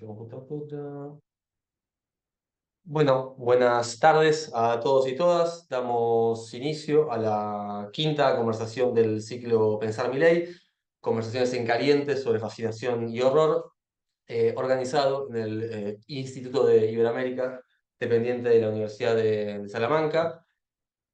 Computadora. Bueno, buenas tardes a todos y todas. Damos inicio a la quinta conversación del ciclo Pensar Milei, conversaciones en caliente sobre fascinación y horror, organizado en el Instituto de Iberoamérica, dependiente de la Universidad de Salamanca.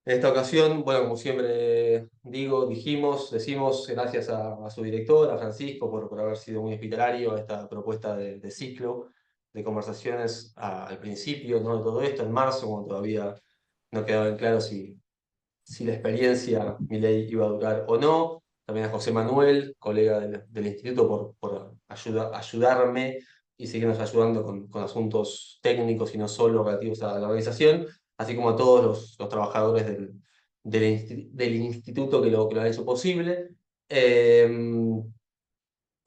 En esta ocasión, bueno, como siempre decimos gracias a su director, a Francisco, por haber sido muy hospitalario a esta propuesta de ciclo de conversaciones al principio, ¿no? De todo esto, en marzo, cuando todavía no quedaba en claro si la experiencia Milei iba a durar o no. También a José Manuel, colega del instituto, por ayudarme y seguirnos ayudando con asuntos técnicos y no solo relativos a la organización, así como a todos los trabajadores del instituto que lo han hecho posible. Eh,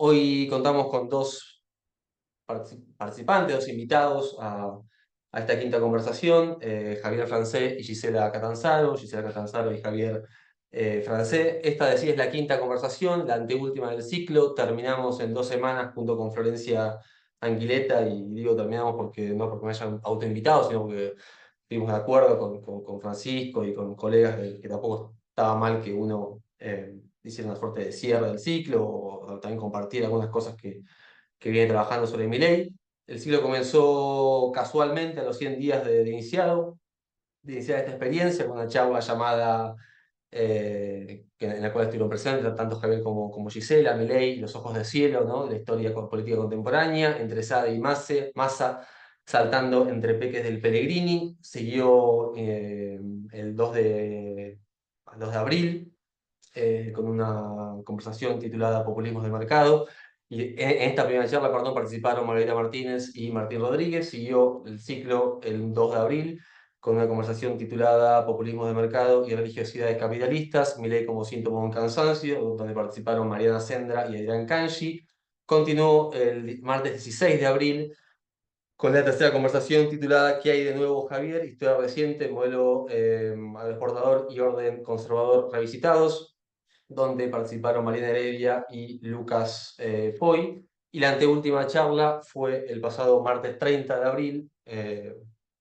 Hoy contamos con dos participantes, dos invitados a esta quinta conversación, Javier Francé y Gisela Catanzaro, y Javier Francé. Esta de sí es la quinta conversación, la anteúltima del ciclo. Terminamos en 2 semanas junto con Florencia Anguileta, y digo terminamos no porque me hayan autoinvitado, sino porque estuvimos de acuerdo con Francisco y con colegas de que tampoco estaba mal que uno hiciera una suerte de cierre del ciclo o también compartir algunas cosas que viene trabajando sobre mi ley. El ciclo comenzó casualmente a los 100 días de iniciar esta experiencia, con una charla llamada, en la cual estuvieron presentes tanto Javier como Gisela, Milei, Los ojos del cielo, ¿no? La historia política contemporánea, entre Sade y Massa, saltando entre Peques del Pellegrini. Siguió el 2 de abril, con una conversación titulada Populismos de Mercado. Y en esta primera charla, perdón, participaron Margarita Martínez y Martín Rodríguez. Siguió el ciclo el 2 de abril con una conversación titulada Populismos de Mercado y Religiosidades Capitalistas, Milei como síntoma de un cansancio, donde participaron Mariana Sendra y Adrián Kanji. Continuó el martes 16 de abril con la tercera conversación titulada ¿Qué hay de nuevo, Javier? Historia reciente, modelo exportador y orden conservador revisitados, donde participaron Marina Heredia y Lucas Poy. Y la anteúltima charla fue el pasado martes 30 de abril,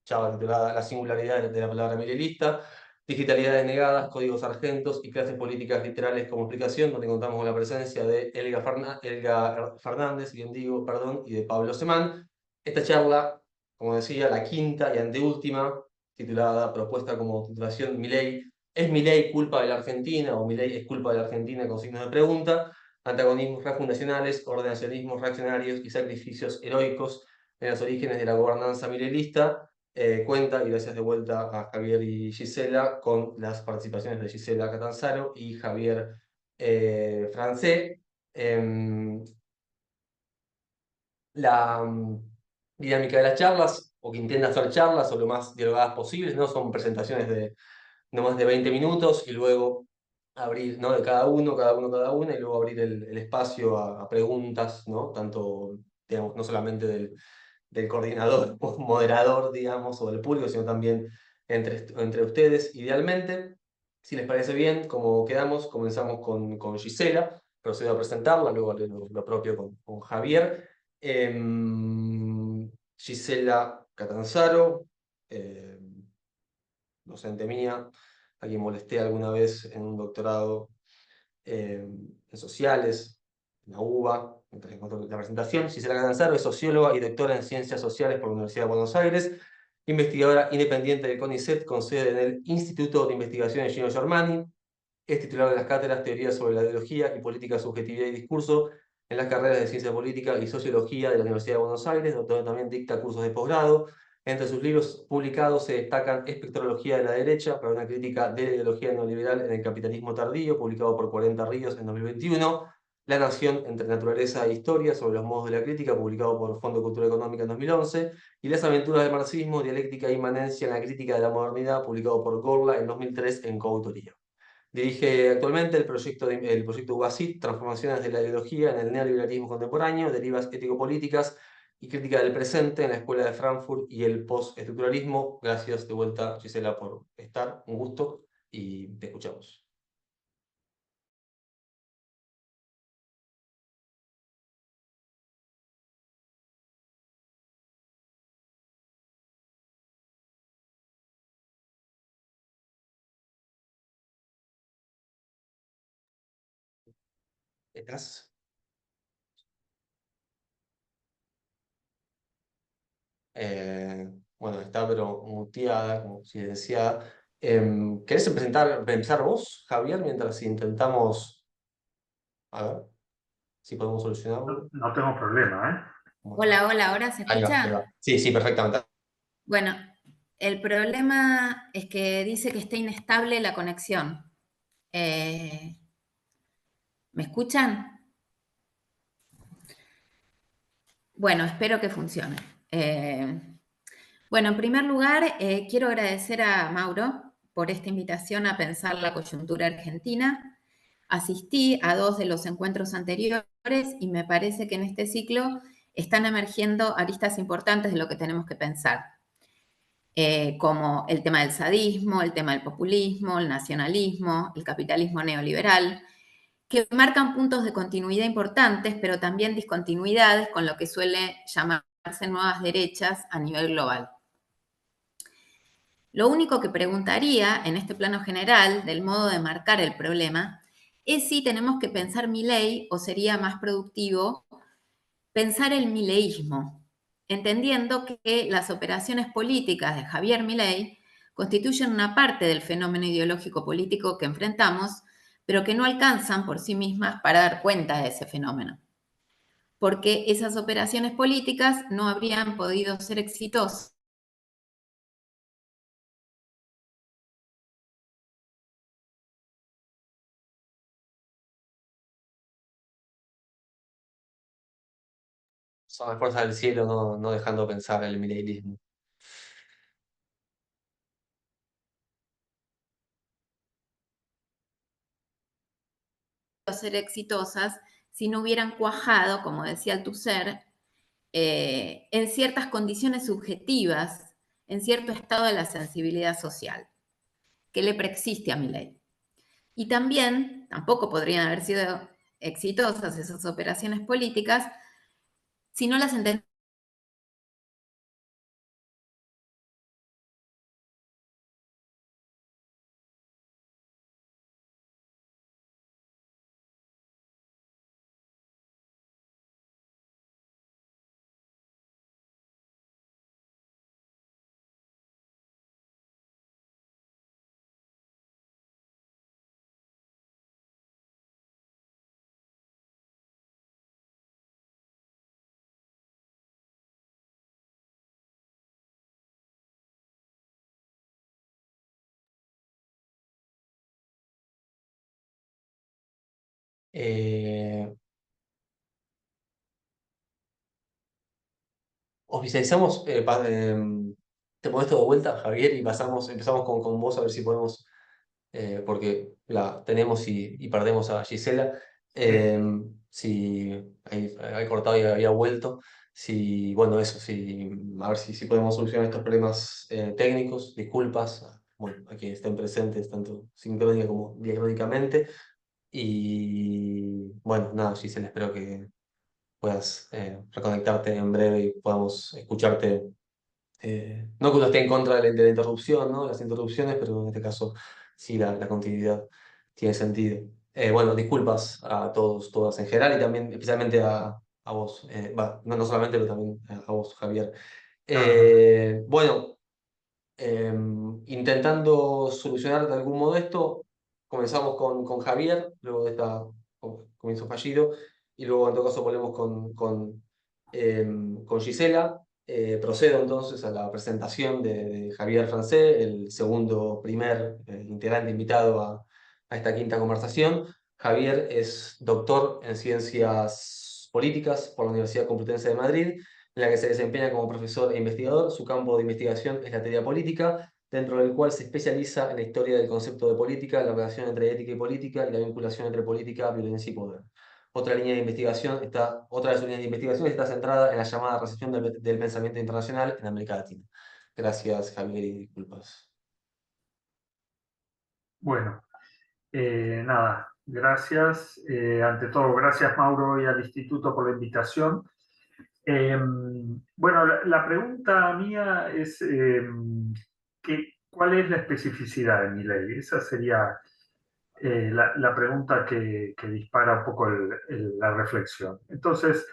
charla titulada La singularidad de la palabra millenista, digitalidades negadas, códigos argentos y clases políticas literales como explicación, donde contamos con la presencia de Elga Fernández, bien digo, perdón, y de Pablo Semán. Esta charla, como decía, la quinta y anteúltima, titulada, propuesta como titulación Milei, ¿es Milei culpa de la Argentina o Milei es culpa de la Argentina? Con signos de pregunta. Antagonismos refundacionales, ordenacionismos reaccionarios y sacrificios heroicos en los orígenes de la gobernanza mileirista. Cuenta, y gracias de vuelta a Javier y Gisela, con las participaciones de Gisela Catanzaro y Javier Francé. La dinámica de las charlas, o que intenta hacer charlas, o lo más dialogadas posibles, ¿no? Son presentaciones de no más de 20 minutos y luego abrir, ¿no? De cada una, y luego abrir el espacio a preguntas, ¿no? Tanto, digamos, no solamente del coordinador o moderador, digamos, o del público, sino también entre ustedes, idealmente. Si les parece bien, como quedamos, comenzamos con Gisela, procedo a presentarla, luego haré lo propio con Javier. Gisela Catanzaro, docente mía, a quien molesté alguna vez en un doctorado en sociales, en la UBA, mientras encuentro la presentación. Gisela Catanzaro es socióloga y doctora en Ciencias Sociales por la Universidad de Buenos Aires, investigadora independiente del CONICET, con sede en el Instituto de Investigaciones Gino Germani. Es titular de las cátedras Teoría sobre la Ideología y Política, Subjetividad y Discurso en las carreras de Ciencia Política y Sociología de la Universidad de Buenos Aires, donde también dicta cursos de posgrado. Entre sus libros publicados se destacan Espectrología de la Derecha, para una crítica de la ideología neoliberal en el capitalismo tardío, publicado por 40 Ríos en 2021, La Nación entre Naturaleza e Historia, sobre los modos de la crítica, publicado por Fondo de Cultura Económica en 2011, y Las Aventuras del Marxismo, Dialéctica e Inmanencia en la Crítica de la Modernidad, publicado por Gorla en 2003 en coautoría. Dirige actualmente el proyecto UASIT, Transformaciones de la Ideología en el Neoliberalismo Contemporáneo, Derivas Ético-Políticas y Crítica del Presente en la Escuela de Frankfurt y el Postestructuralismo. Gracias de vuelta, Gisela, por estar. Un gusto y te escuchamos. ¿Estás? Bueno, está pero muteada, como silenciada. ¿Querés empezar vos, Javier, mientras intentamos, a ver si podemos No, solucionarlo? no tengo problema, ¿eh? Bueno, Hola, hola, ¿ahora se ahí va. escucha? Sí, sí, perfectamente. Bueno, el problema es que dice que está inestable la conexión. Eh, ¿Me escuchan? Bueno, espero que funcione. Eh, bueno, en primer lugar, quiero agradecer a Mauro por esta invitación a pensar la coyuntura argentina. Asistí a dos de los encuentros anteriores y me parece que en este ciclo están emergiendo aristas importantes de lo que tenemos que pensar. Como el tema del sadismo, el tema del populismo, el nacionalismo, el capitalismo neoliberal, que marcan puntos de continuidad importantes, pero también discontinuidades con lo que suele llamarse nuevas derechas a nivel global. Lo único que preguntaría en este plano general del modo de marcar el problema es si tenemos que pensar Milei o sería más productivo pensar el mileísmo, entendiendo que las operaciones políticas de Javier Milei constituyen una parte del fenómeno ideológico político que enfrentamos, pero que no alcanzan por sí mismas para dar cuenta de ese fenómeno, porque esas operaciones políticas no habrían podido ser exitosas. Son las fuerzas del cielo no dejando pensar el mileísmo. Ser exitosas si no hubieran cuajado, como decía Althusser, en ciertas condiciones subjetivas, en cierto estado de la sensibilidad social, que le preexiste a Milei. Y también, tampoco podrían haber sido exitosas esas operaciones políticas si no las entendemos Eh, Oficializamos, te pones todo de vuelta, Javier, y empezamos con vos a ver si podemos, porque la tenemos y perdemos a Gisela. Sí. eh, si había cortado y había vuelto. Si, bueno, eso, si, a ver si podemos solucionar estos problemas técnicos. Disculpas, bueno, a quienes estén presentes, tanto sincrónica como diacrónicamente. Y bueno, nada, Gisela, espero que puedas reconectarte en breve y podamos escucharte. No que uno esté en contra de la interrupción, ¿no? Las interrupciones, pero en este caso sí la continuidad tiene sentido. Bueno, disculpas a todos, todas en general y también especialmente a vos. No solamente, pero también a vos, Javier. No, no, Bueno, intentando solucionar de algún modo esto, comenzamos con Javier, luego de este comienzo fallido, y luego en todo caso volvemos con Gisela. Procedo entonces a la presentación de Javier Francé, el segundo primer integrante invitado a esta quinta conversación. Javier es doctor en Ciencias Políticas por la Universidad Complutense de Madrid, en la que se desempeña como profesor e investigador. Su campo de investigación es la teoría política, dentro del cual se especializa en la historia del concepto de política, la relación entre ética y política y la vinculación entre política, violencia y poder. Otra de sus líneas de investigación está centrada en la llamada recepción del pensamiento internacional en América Latina. Gracias, Javier, y disculpas. bueno, nada, gracias. Ante todo, gracias Mauro y al Instituto por la invitación. Bueno, la pregunta mía es, ¿cuál es la especificidad de mi ley? Esa sería la pregunta que dispara un poco la reflexión. Entonces,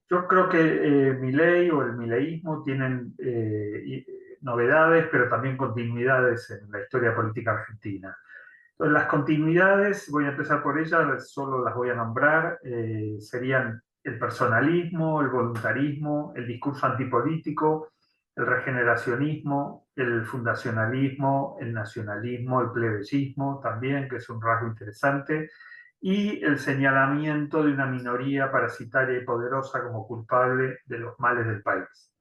yo creo que Milei o el mileísmo tienen novedades, pero también continuidades en la historia política argentina. Entonces, las continuidades, voy a empezar por ellas, solo las voy a nombrar, serían el personalismo, el voluntarismo, el discurso antipolítico, el regeneracionismo, el fundacionalismo, el nacionalismo, el plebeyismo también, que es un rasgo interesante, y el señalamiento de una minoría parasitaria y poderosa como culpable de los males del país.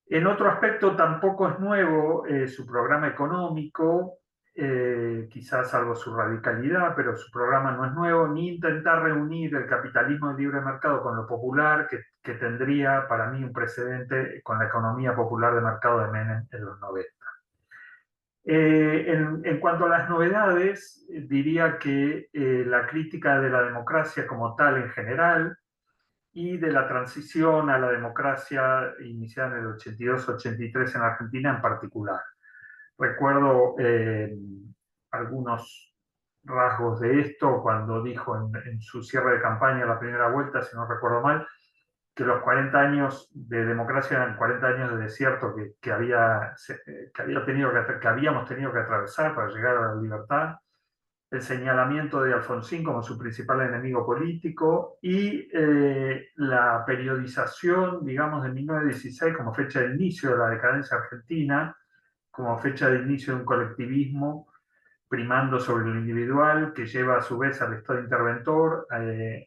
En otro aspecto, tampoco es nuevo su programa económico, quizás salvo su radicalidad, pero su programa no es nuevo, ni intentar reunir el capitalismo de libre mercado con lo popular, que tendría para mí un precedente con la economía popular de mercado de Menem en los 90. En cuanto a las novedades, diría que la crítica de la democracia como tal en general y de la transición a la democracia iniciada en el 82-83 en Argentina en particular. Recuerdo algunos rasgos de esto cuando dijo en su cierre de campaña la primera vuelta, si no recuerdo mal, que los 40 años de democracia eran 40 años de desierto que habíamos tenido que atravesar para llegar a la libertad, el señalamiento de Alfonsín como su principal enemigo político y la periodización, digamos, de 1916 como fecha de inicio de la decadencia argentina, como fecha de inicio de un colectivismo primando sobre lo individual, que lleva a su vez al Estado interventor,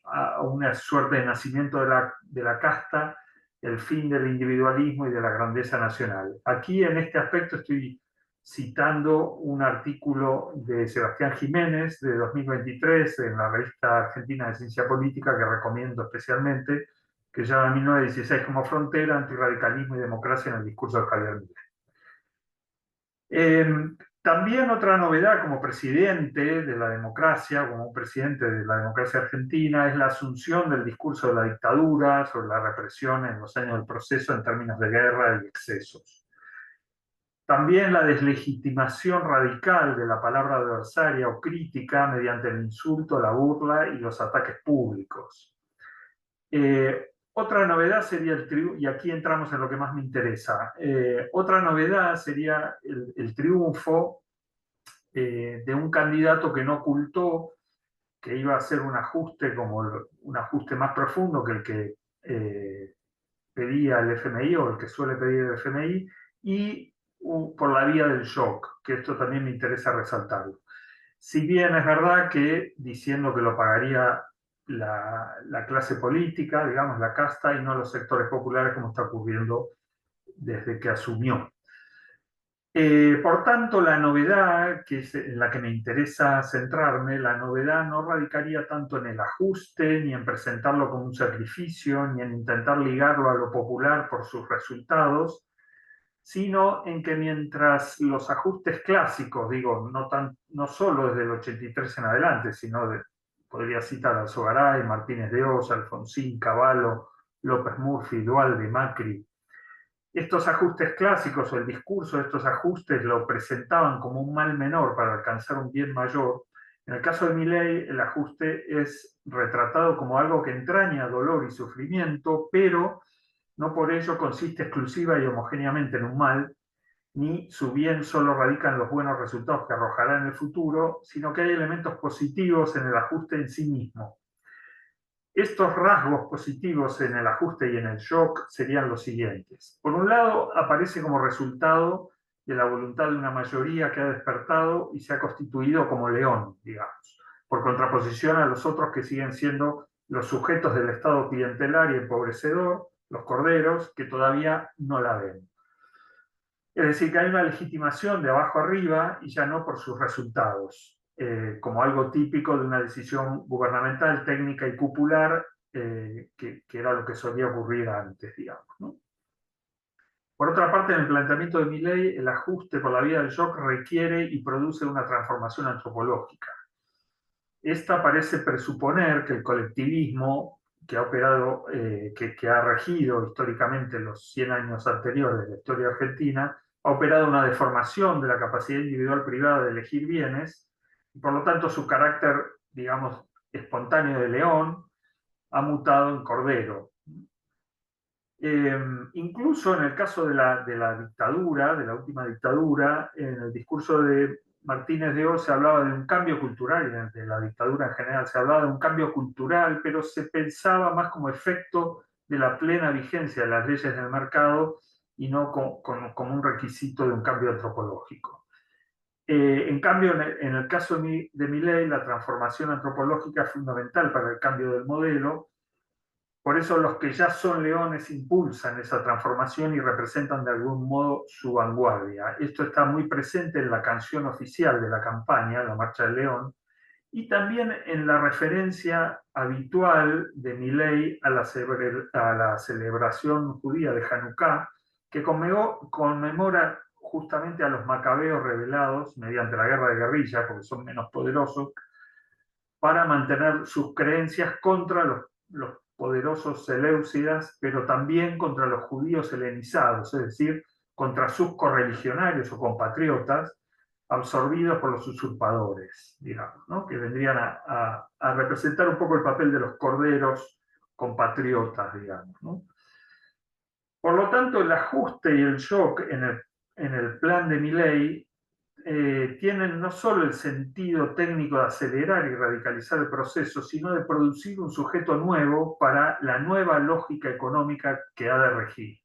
a una suerte de nacimiento de la casta, el fin del individualismo y de la grandeza nacional. Aquí en este aspecto estoy citando un artículo de Sebastián Jiménez de 2023 en la revista Argentina de Ciencia Política, que recomiendo especialmente, que se llama 1916 como frontera, antirradicalismo y democracia en el discurso de Javier Milei. También otra novedad como presidente de la democracia, como presidente de la democracia argentina, es la asunción del discurso de la dictadura sobre la represión en los años del proceso en términos de guerra y excesos. También la deslegitimación radical de la palabra adversaria o crítica mediante el insulto, la burla y los ataques públicos. Otra novedad sería el triunfo, y aquí entramos en lo que más me interesa, otra novedad sería el triunfo de un candidato que no ocultó que iba a hacer un ajuste, como un ajuste más profundo que el que pedía el FMI o el que suele pedir el FMI, y por la vía del shock, que esto también me interesa resaltarlo. Si bien es verdad que diciendo que lo pagaría la clase política, digamos, la casta, y no los sectores populares como está ocurriendo desde que asumió. Por tanto, la novedad, que es en la que me interesa centrarme, la novedad no radicaría tanto en el ajuste, ni en presentarlo como un sacrificio, ni en intentar ligarlo a lo popular por sus resultados, sino en que mientras los ajustes clásicos, digo, no solo desde el 83 en adelante, sino podría citar a Alzogaray, Martínez de Oz, Alfonsín, Cavallo, López Murphy, Duhalde, Macri, estos ajustes clásicos o el discurso de estos ajustes lo presentaban como un mal menor para alcanzar un bien mayor. En el caso de Milei, el ajuste es retratado como algo que entraña dolor y sufrimiento, pero no por ello consiste exclusiva y homogéneamente en un mal, ni su bien solo radica en los buenos resultados que arrojará en el futuro, sino que hay elementos positivos en el ajuste en sí mismo. Estos rasgos positivos en el ajuste y en el shock serían los siguientes. Por un lado, aparece como resultado de la voluntad de una mayoría que ha despertado y se ha constituido como león, digamos, por contraposición a los otros que siguen siendo los sujetos del Estado clientelar y empobrecedor, los corderos, que todavía no la ven. Es decir, que hay una legitimación de abajo arriba y ya no por sus resultados, como algo típico de una decisión gubernamental, técnica y popular, que era lo que solía ocurrir antes, digamos, ¿no? Por otra parte, en el planteamiento de Milei, el ajuste por la vía del shock requiere y produce una transformación antropológica. Esta parece presuponer que el colectivismo que ha operado, que ha regido históricamente los 100 años anteriores de la historia argentina, ha operado una deformación de la capacidad individual privada de elegir bienes Por lo tanto, su carácter, digamos, espontáneo de león ha mutado en cordero. Incluso en el caso de la dictadura, de la última dictadura, en el discurso de Martínez de Oz se hablaba de un cambio cultural, y de la dictadura en general se hablaba de un cambio cultural, pero se pensaba más como efecto de la plena vigencia de las leyes del mercado y no como un requisito de un cambio antropológico. En cambio, en el caso de Milei, la transformación antropológica es fundamental para el cambio del modelo. Por eso los que ya son leones impulsan esa transformación y representan de algún modo su vanguardia. Esto está muy presente en la canción oficial de la campaña, la Marcha del León, y también en la referencia habitual de Milei a la celebración judía de Hanukkah, que conmemora justamente a los macabeos rebelados mediante la guerra de guerrilla, porque son menos poderosos, para mantener sus creencias contra los poderosos seleucidas, pero también contra los judíos helenizados, es decir, contra sus correligionarios o compatriotas, absorbidos por los usurpadores, digamos, ¿no? Que vendrían a representar un poco el papel de los corderos compatriotas, digamos, ¿no? Por lo tanto, el ajuste y el shock en el plan de Milei tienen no solo el sentido técnico de acelerar y radicalizar el proceso, sino de producir un sujeto nuevo para la nueva lógica económica que ha de regir.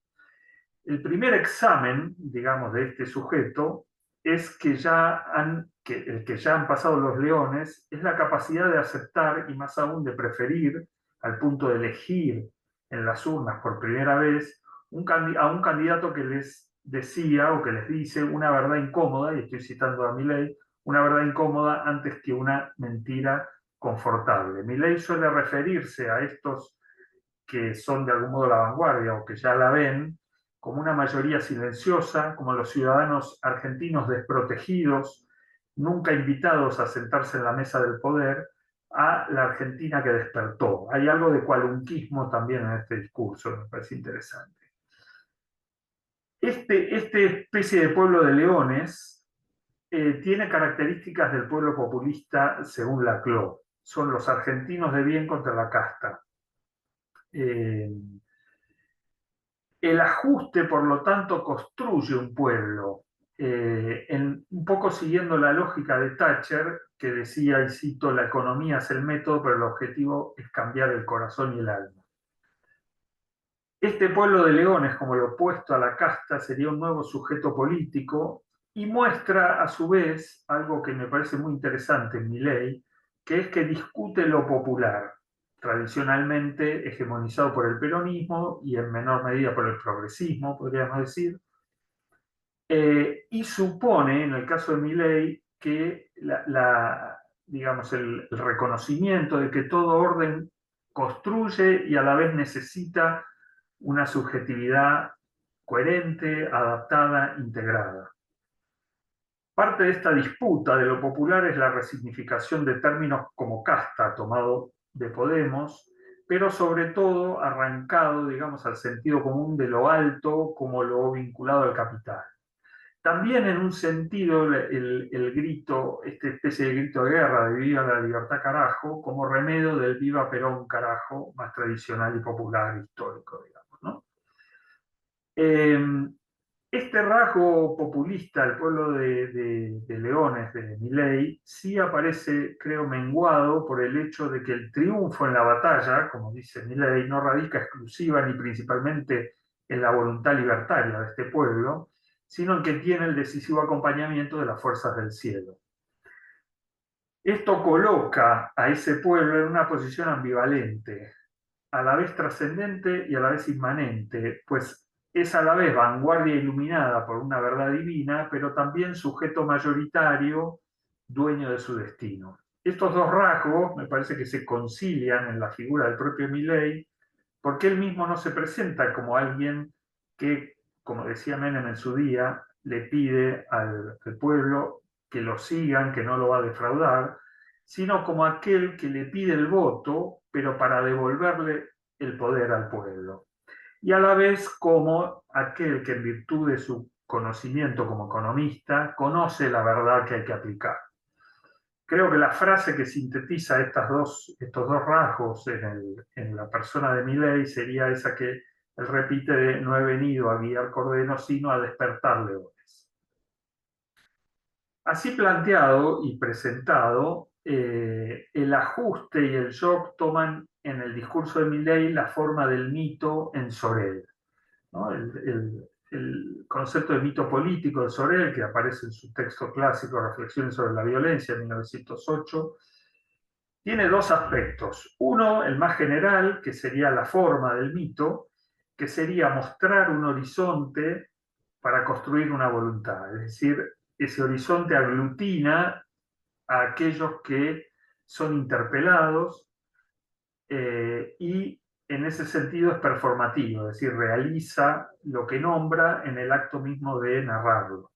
El primer examen, digamos, de este sujeto es que el que ya han pasado los leones es la capacidad de aceptar y más aún de preferir, al punto de elegir en las urnas por primera vez, a un candidato que les decía o que les dice una verdad incómoda, y estoy citando a Milei, una verdad incómoda antes que una mentira confortable. Milei suele referirse a estos que son de algún modo la vanguardia o que ya la ven como una mayoría silenciosa, como los ciudadanos argentinos desprotegidos, nunca invitados a sentarse en la mesa del poder, a la Argentina que despertó. Hay algo de cualunquismo también en este discurso, me parece interesante. Este especie de pueblo de leones tiene características del pueblo populista según Laclau. Son los argentinos de bien contra la casta. El ajuste, por lo tanto, construye un pueblo, un poco siguiendo la lógica de Thatcher, que decía, y cito, la economía es el método, pero el objetivo es cambiar el corazón y el alma. Este pueblo de leones, como lo opuesto a la casta, sería un nuevo sujeto político y muestra a su vez algo que me parece muy interesante en Milei, que es que discute lo popular, tradicionalmente hegemonizado por el peronismo y en menor medida por el progresismo, podríamos decir, y supone, en el caso de Milei, que digamos, el reconocimiento de que todo orden construye y a la vez necesita una subjetividad coherente, adaptada, integrada. Parte de esta disputa de lo popular es la resignificación de términos como casta, tomado de Podemos, pero sobre todo arrancado, digamos, al sentido común de lo alto como lo vinculado al capital. También en un sentido el grito, esta especie de grito de guerra de viva la libertad carajo, como remedio del viva Perón carajo, más tradicional y popular, histórico, digamos, ¿no? Este rasgo populista, el pueblo de leones de Milei, sí aparece, creo, menguado por el hecho de que el triunfo en la batalla, como dice Milei, no radica exclusiva ni principalmente en la voluntad libertaria de este pueblo, sino en que tiene el decisivo acompañamiento de las fuerzas del cielo. Esto coloca a ese pueblo en una posición ambivalente, a la vez trascendente y a la vez inmanente, pues es a la vez vanguardia iluminada por una verdad divina, pero también sujeto mayoritario, dueño de su destino. Estos dos rasgos me parece que se concilian en la figura del propio Milei, porque él mismo no se presenta como alguien que, como decía Menem en su día, le pide al pueblo que lo sigan, que no lo va a defraudar, sino como aquel que le pide el voto, pero para devolverle el poder al pueblo. Y a la vez como aquel que en virtud de su conocimiento como economista conoce la verdad que hay que aplicar. Creo que la frase que sintetiza estos dos rasgos en la persona de Milei sería esa que él repite de no he venido a guiar corderos, sino a despertar leones. Así planteado y presentado, el ajuste y el shock toman en el discurso de Milei la forma del mito en Sorel, ¿no? El concepto de mito político de Sorel, que aparece en su texto clásico Reflexiones sobre la violencia, en 1908, tiene dos aspectos. Uno, el más general, que sería la forma del mito, que sería mostrar un horizonte para construir una voluntad. Es decir, ese horizonte aglutina a aquellos que son interpelados y en ese sentido es performativo, es decir, realiza lo que nombra en el acto mismo de narrarlo.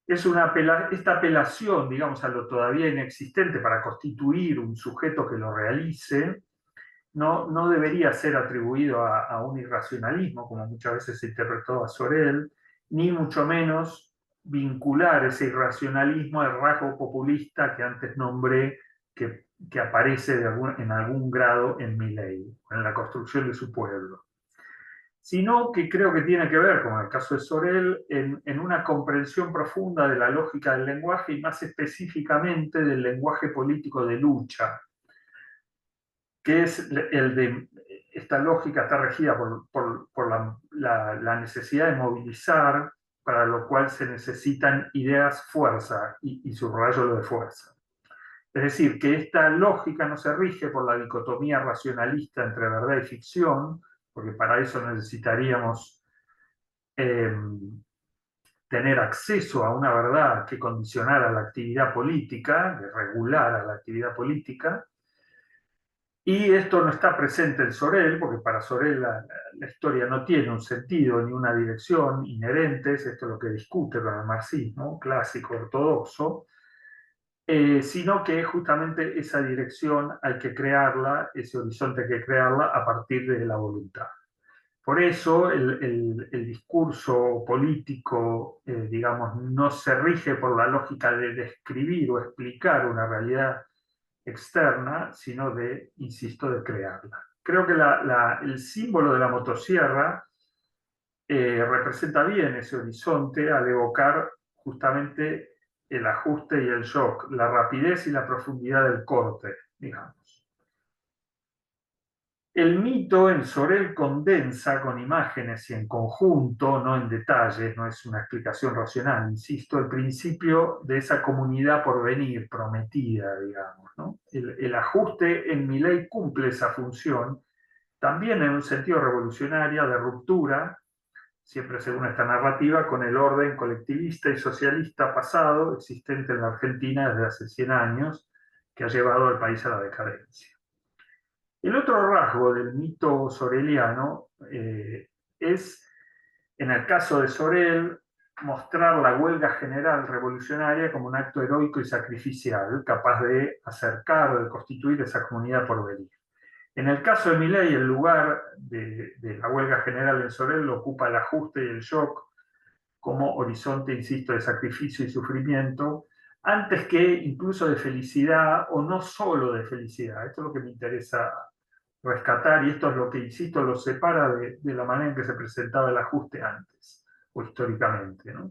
Esta apelación, digamos, a lo todavía inexistente para constituir un sujeto que lo realice, no debería ser atribuido a un irracionalismo, como muchas veces se interpretó a Sorel, ni mucho menos vincular ese irracionalismo al rasgo populista que antes nombré, que aparece en algún grado en Milei, en la construcción de su pueblo. Sino que creo que tiene que ver, como en el caso de Sorel, en una comprensión profunda de la lógica del lenguaje y más específicamente del lenguaje político de lucha, que es el de esta lógica está regida por la necesidad de movilizar, para lo cual se necesitan ideas fuerza, y subrayo lo de fuerza. Es decir, que esta lógica no se rige por la dicotomía racionalista entre verdad y ficción, porque para eso necesitaríamos tener acceso a una verdad que condicionara la actividad política, que regulara la actividad política, y esto no está presente en Sorel, porque para Sorel la historia no tiene un sentido ni una dirección inherentes, esto es lo que discute con el marxismo clásico ortodoxo, sino que justamente esa dirección hay que crearla, ese horizonte hay que crearla a partir de la voluntad. Por eso el discurso político, digamos, no se rige por la lógica de describir o explicar una realidad externa, sino de, insisto, de crearla. Creo que el símbolo de la motosierra representa bien ese horizonte al evocar justamente el ajuste y el shock, la rapidez y la profundidad del corte, digamos. El mito en Sorel condensa con imágenes y en conjunto, no en detalles, no es una explicación racional, insisto, el principio de esa comunidad por venir, prometida, digamos, ¿no? El ajuste en Milei cumple esa función, también en un sentido revolucionario de ruptura, siempre según esta narrativa, con el orden colectivista y socialista pasado existente en la Argentina desde hace 100 años, que ha llevado al país a la decadencia. El otro rasgo del mito soreliano es, en el caso de Sorel, mostrar la huelga general revolucionaria como un acto heroico y sacrificial, capaz de acercar o de constituir esa comunidad por venir. En el caso de Milei, el lugar de la huelga general en Sorel lo ocupa el ajuste y el shock como horizonte, insisto, de sacrificio y sufrimiento, antes que incluso de felicidad, o no solo de felicidad. Esto es lo que me interesa rescatar, y esto es lo que, insisto, lo separa de la manera en que se presentaba el ajuste antes, o históricamente, ¿no?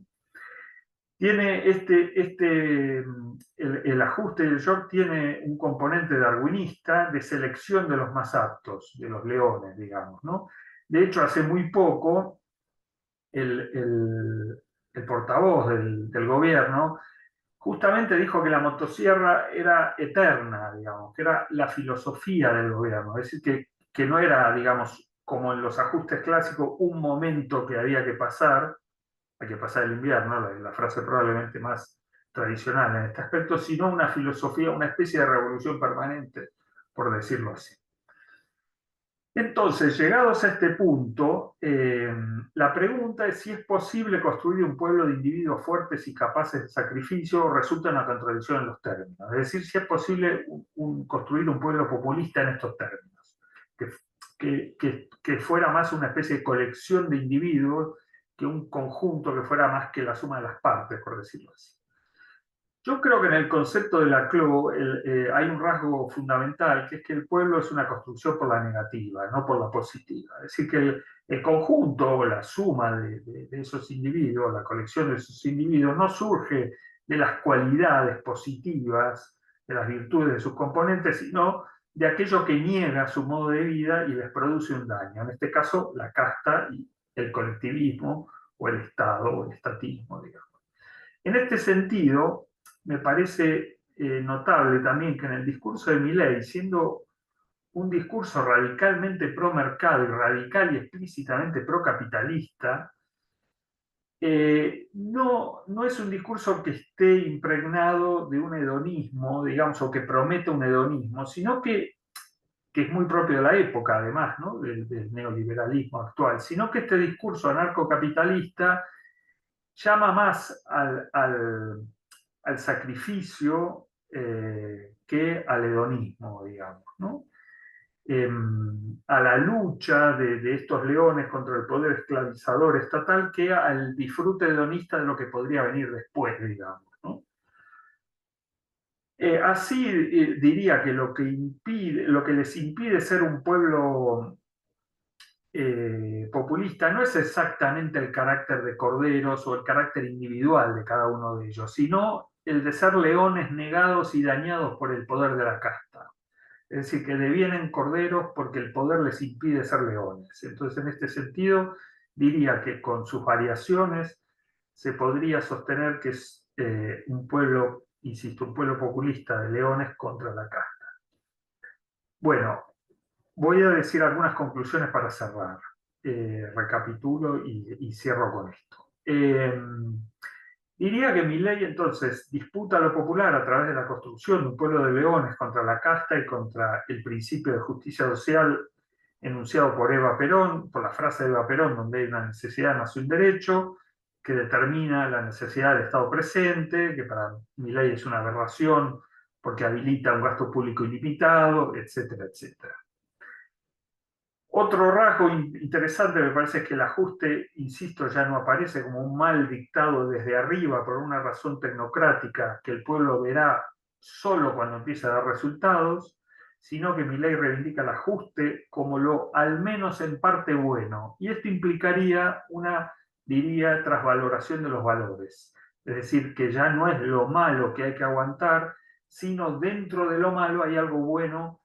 Tiene el ajuste y el shock tiene un componente darwinista de selección de los más aptos, de los leones, digamos, ¿no? De hecho, hace muy poco, el portavoz del gobierno justamente dijo que la motosierra era eterna, digamos, que era la filosofía del gobierno, es decir, que no era, digamos, como en los ajustes clásicos, un momento que había que pasar, hay que pasar el invierno, la frase probablemente más tradicional en este aspecto, sino una filosofía, una especie de revolución permanente, por decirlo así. Entonces, llegados a este punto, la pregunta es si es posible construir un pueblo de individuos fuertes y capaces de sacrificio, o resulta una contradicción en los términos. Es decir, si es posible construir un pueblo populista en estos términos, que fuera más una especie de colección de individuos que un conjunto que fuera más que la suma de las partes, por decirlo así. Yo creo que en el concepto de Laclau hay un rasgo fundamental, que es que el pueblo es una construcción por la negativa, no por la positiva. Es decir, que el conjunto o la suma de esos individuos, la colección de esos individuos, no surge de las cualidades positivas, de las virtudes de sus componentes, sino de aquello que niega su modo de vida y les produce un daño. En este caso, la casta y el colectivismo o el Estado o el estatismo, digamos. En este sentido, me parece notable también que en el discurso de Milei, siendo un discurso radicalmente pro mercado y radical y explícitamente pro capitalista, no es un discurso que esté impregnado de un hedonismo, digamos, o que promete un hedonismo, sino que es muy propio de la época, además, ¿no? Del neoliberalismo actual, sino que este discurso anarcocapitalista llama más al sacrificio que al hedonismo, digamos, ¿no? A la lucha de estos leones contra el poder esclavizador estatal que al disfrute hedonista de lo que podría venir después, digamos, ¿no? Así diría que lo que les impide ser un pueblo populista no es exactamente el carácter de corderos o el carácter individual de cada uno de ellos, sino el de ser leones negados y dañados por el poder de la casta. Es decir, que devienen corderos porque el poder les impide ser leones. Entonces, en este sentido, diría que con sus variaciones se podría sostener que es un pueblo, insisto, un pueblo populista de leones contra la casta. Bueno, voy a decir algunas conclusiones para cerrar. Recapitulo y cierro con esto. Diría que Milei entonces disputa lo popular a través de la construcción de un pueblo de leones contra la casta y contra el principio de justicia social enunciado por Eva Perón, por la frase de Eva Perón, donde hay una necesidad nace un derecho, que determina la necesidad del Estado presente, que para Milei es una aberración porque habilita un gasto público ilimitado, etcétera, etcétera. Otro rasgo interesante me parece es que el ajuste, insisto, ya no aparece como un mal dictado desde arriba por una razón tecnocrática que el pueblo verá solo cuando empiece a dar resultados, sino que Milei reivindica el ajuste como lo al menos en parte bueno. Y esto implicaría una, diría, trasvaloración de los valores. Es decir, que ya no es lo malo que hay que aguantar, sino dentro de lo malo hay algo bueno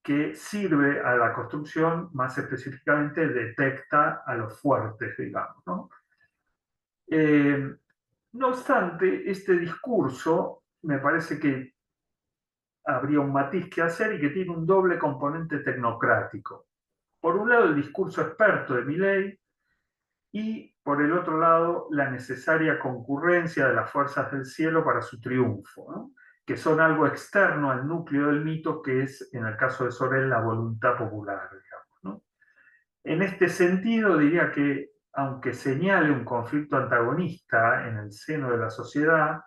que sirve a la construcción, más específicamente detecta a los fuertes, digamos, ¿no? No obstante, este discurso me parece que habría un matiz que hacer y que tiene un doble componente tecnocrático. Por un lado, el discurso experto de Milei y, por el otro lado, la necesaria concurrencia de las fuerzas del cielo para su triunfo, ¿no? Que son algo externo al núcleo del mito, que es, en el caso de Sorel, la voluntad popular, digamos, ¿no? En este sentido, diría que, aunque señale un conflicto antagonista en el seno de la sociedad,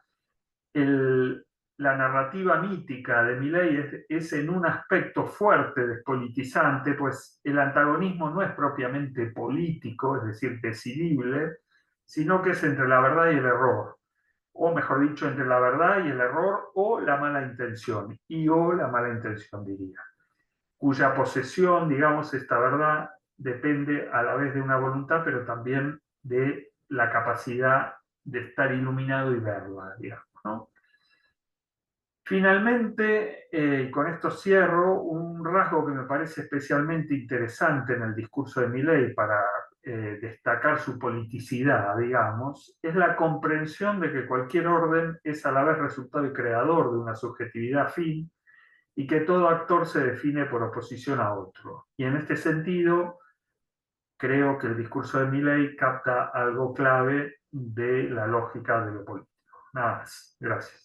la narrativa mítica de Milei es en un aspecto fuerte despolitizante, pues el antagonismo no es propiamente político, es decir, decidible, sino que es entre la verdad y el error, o mejor dicho, entre la verdad y el error o la mala intención, o la mala intención diría, cuya posesión, digamos, esta verdad depende a la vez de una voluntad, pero también de la capacidad de estar iluminado y verla, digamos, ¿no? Finalmente, con esto cierro, un rasgo que me parece especialmente interesante en el discurso de Milei para destacar su politicidad, digamos, es la comprensión de que cualquier orden es a la vez resultado y creador de una subjetividad fin y que todo actor se define por oposición a otro. Y en este sentido, creo que el discurso de Milei capta algo clave de la lógica de lo político. Nada más. Gracias.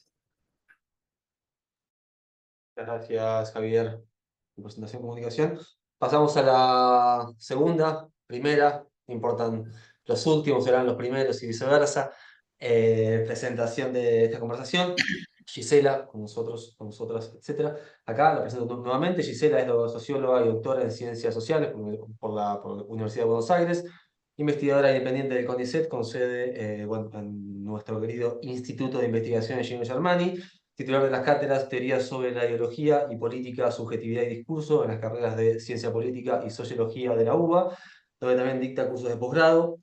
Gracias, Javier, por presentación y comunicación. Pasamos a la segunda, primera, importan los últimos, serán los primeros y viceversa. Presentación de esta conversación. Gisela, con nosotros, con nosotras, etc. Acá la presento nuevamente. Gisela es socióloga y doctora en Ciencias Sociales por la Universidad de Buenos Aires. investigadora independiente del CONICET, con sede en nuestro querido Instituto de Investigaciones Gino Germani, titular de las cátedras Teorías sobre la Ideología y Política, Subjetividad y Discurso en las carreras de Ciencia Política y Sociología de la UBA, donde también dicta cursos de posgrado.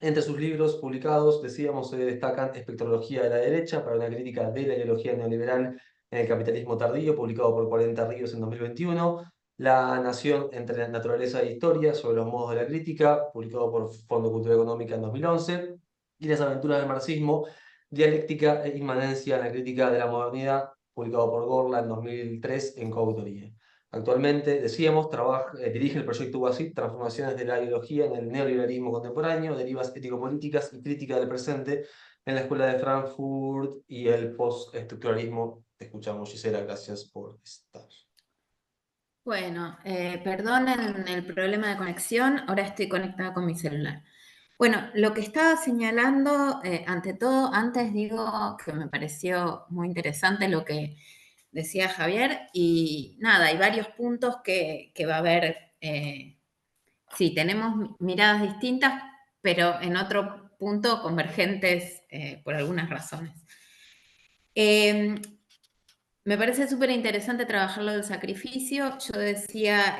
Entre sus libros publicados, decíamos, se destacan Espectrología de la Derecha para una crítica de la ideología neoliberal en el capitalismo tardío, publicado por 40 Ríos en 2021, La Nación entre Naturaleza e Historia sobre los modos de la crítica, publicado por Fondo Cultura Económica en 2011, y Las Aventuras del Marxismo, Dialéctica e Inmanencia en la Crítica de la Modernidad, publicado por Gorla en 2003 en coautoría. Actualmente, decíamos, dirige el proyecto UASIT, Transformaciones de la Ideología en el Neoliberalismo Contemporáneo, Derivas Ético-Políticas y Crítica del Presente en la Escuela de Frankfurt y el Postestructuralismo. Te escuchamos, Gisela, gracias por estar. Bueno, perdonen el problema de conexión, ahora estoy conectada con mi celular. Bueno, lo que estaba señalando, ante todo, antes digo que me pareció muy interesante lo que decía Javier, y nada, hay varios puntos que va a haber, sí, tenemos miradas distintas, pero en otro punto convergentes por algunas razones. Me parece súper interesante trabajar lo del sacrificio. Yo decía,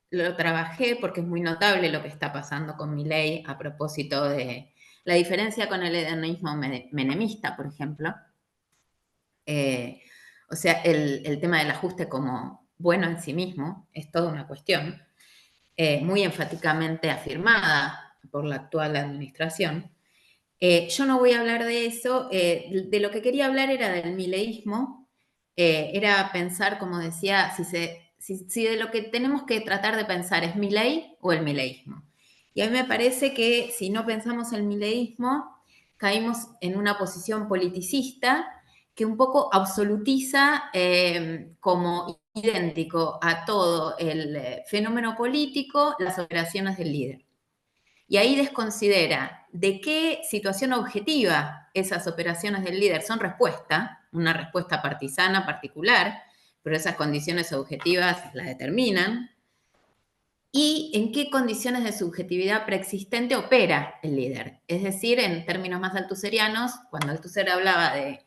lo trabajé porque es muy notable lo que está pasando con Milei a propósito de la diferencia con el hedonismo menemista, por ejemplo. O sea, el tema del ajuste como bueno en sí mismo es toda una cuestión muy enfáticamente afirmada por la actual administración. Yo no voy a hablar de eso, de lo que quería hablar era del mileísmo, era pensar, como decía, si de lo que tenemos que tratar de pensar es Milei o el mileísmo. Y a mí me parece que si no pensamos el mileísmo, caímos en una posición politicista que un poco absolutiza como idéntico a todo el fenómeno político las operaciones del líder. Y ahí desconsidera de qué situación objetiva esas operaciones del líder son respuesta, una respuesta partisana particular, pero esas condiciones objetivas las determinan, y en qué condiciones de subjetividad preexistente opera el líder. Es decir, en términos más altuserianos, cuando Althusser hablaba de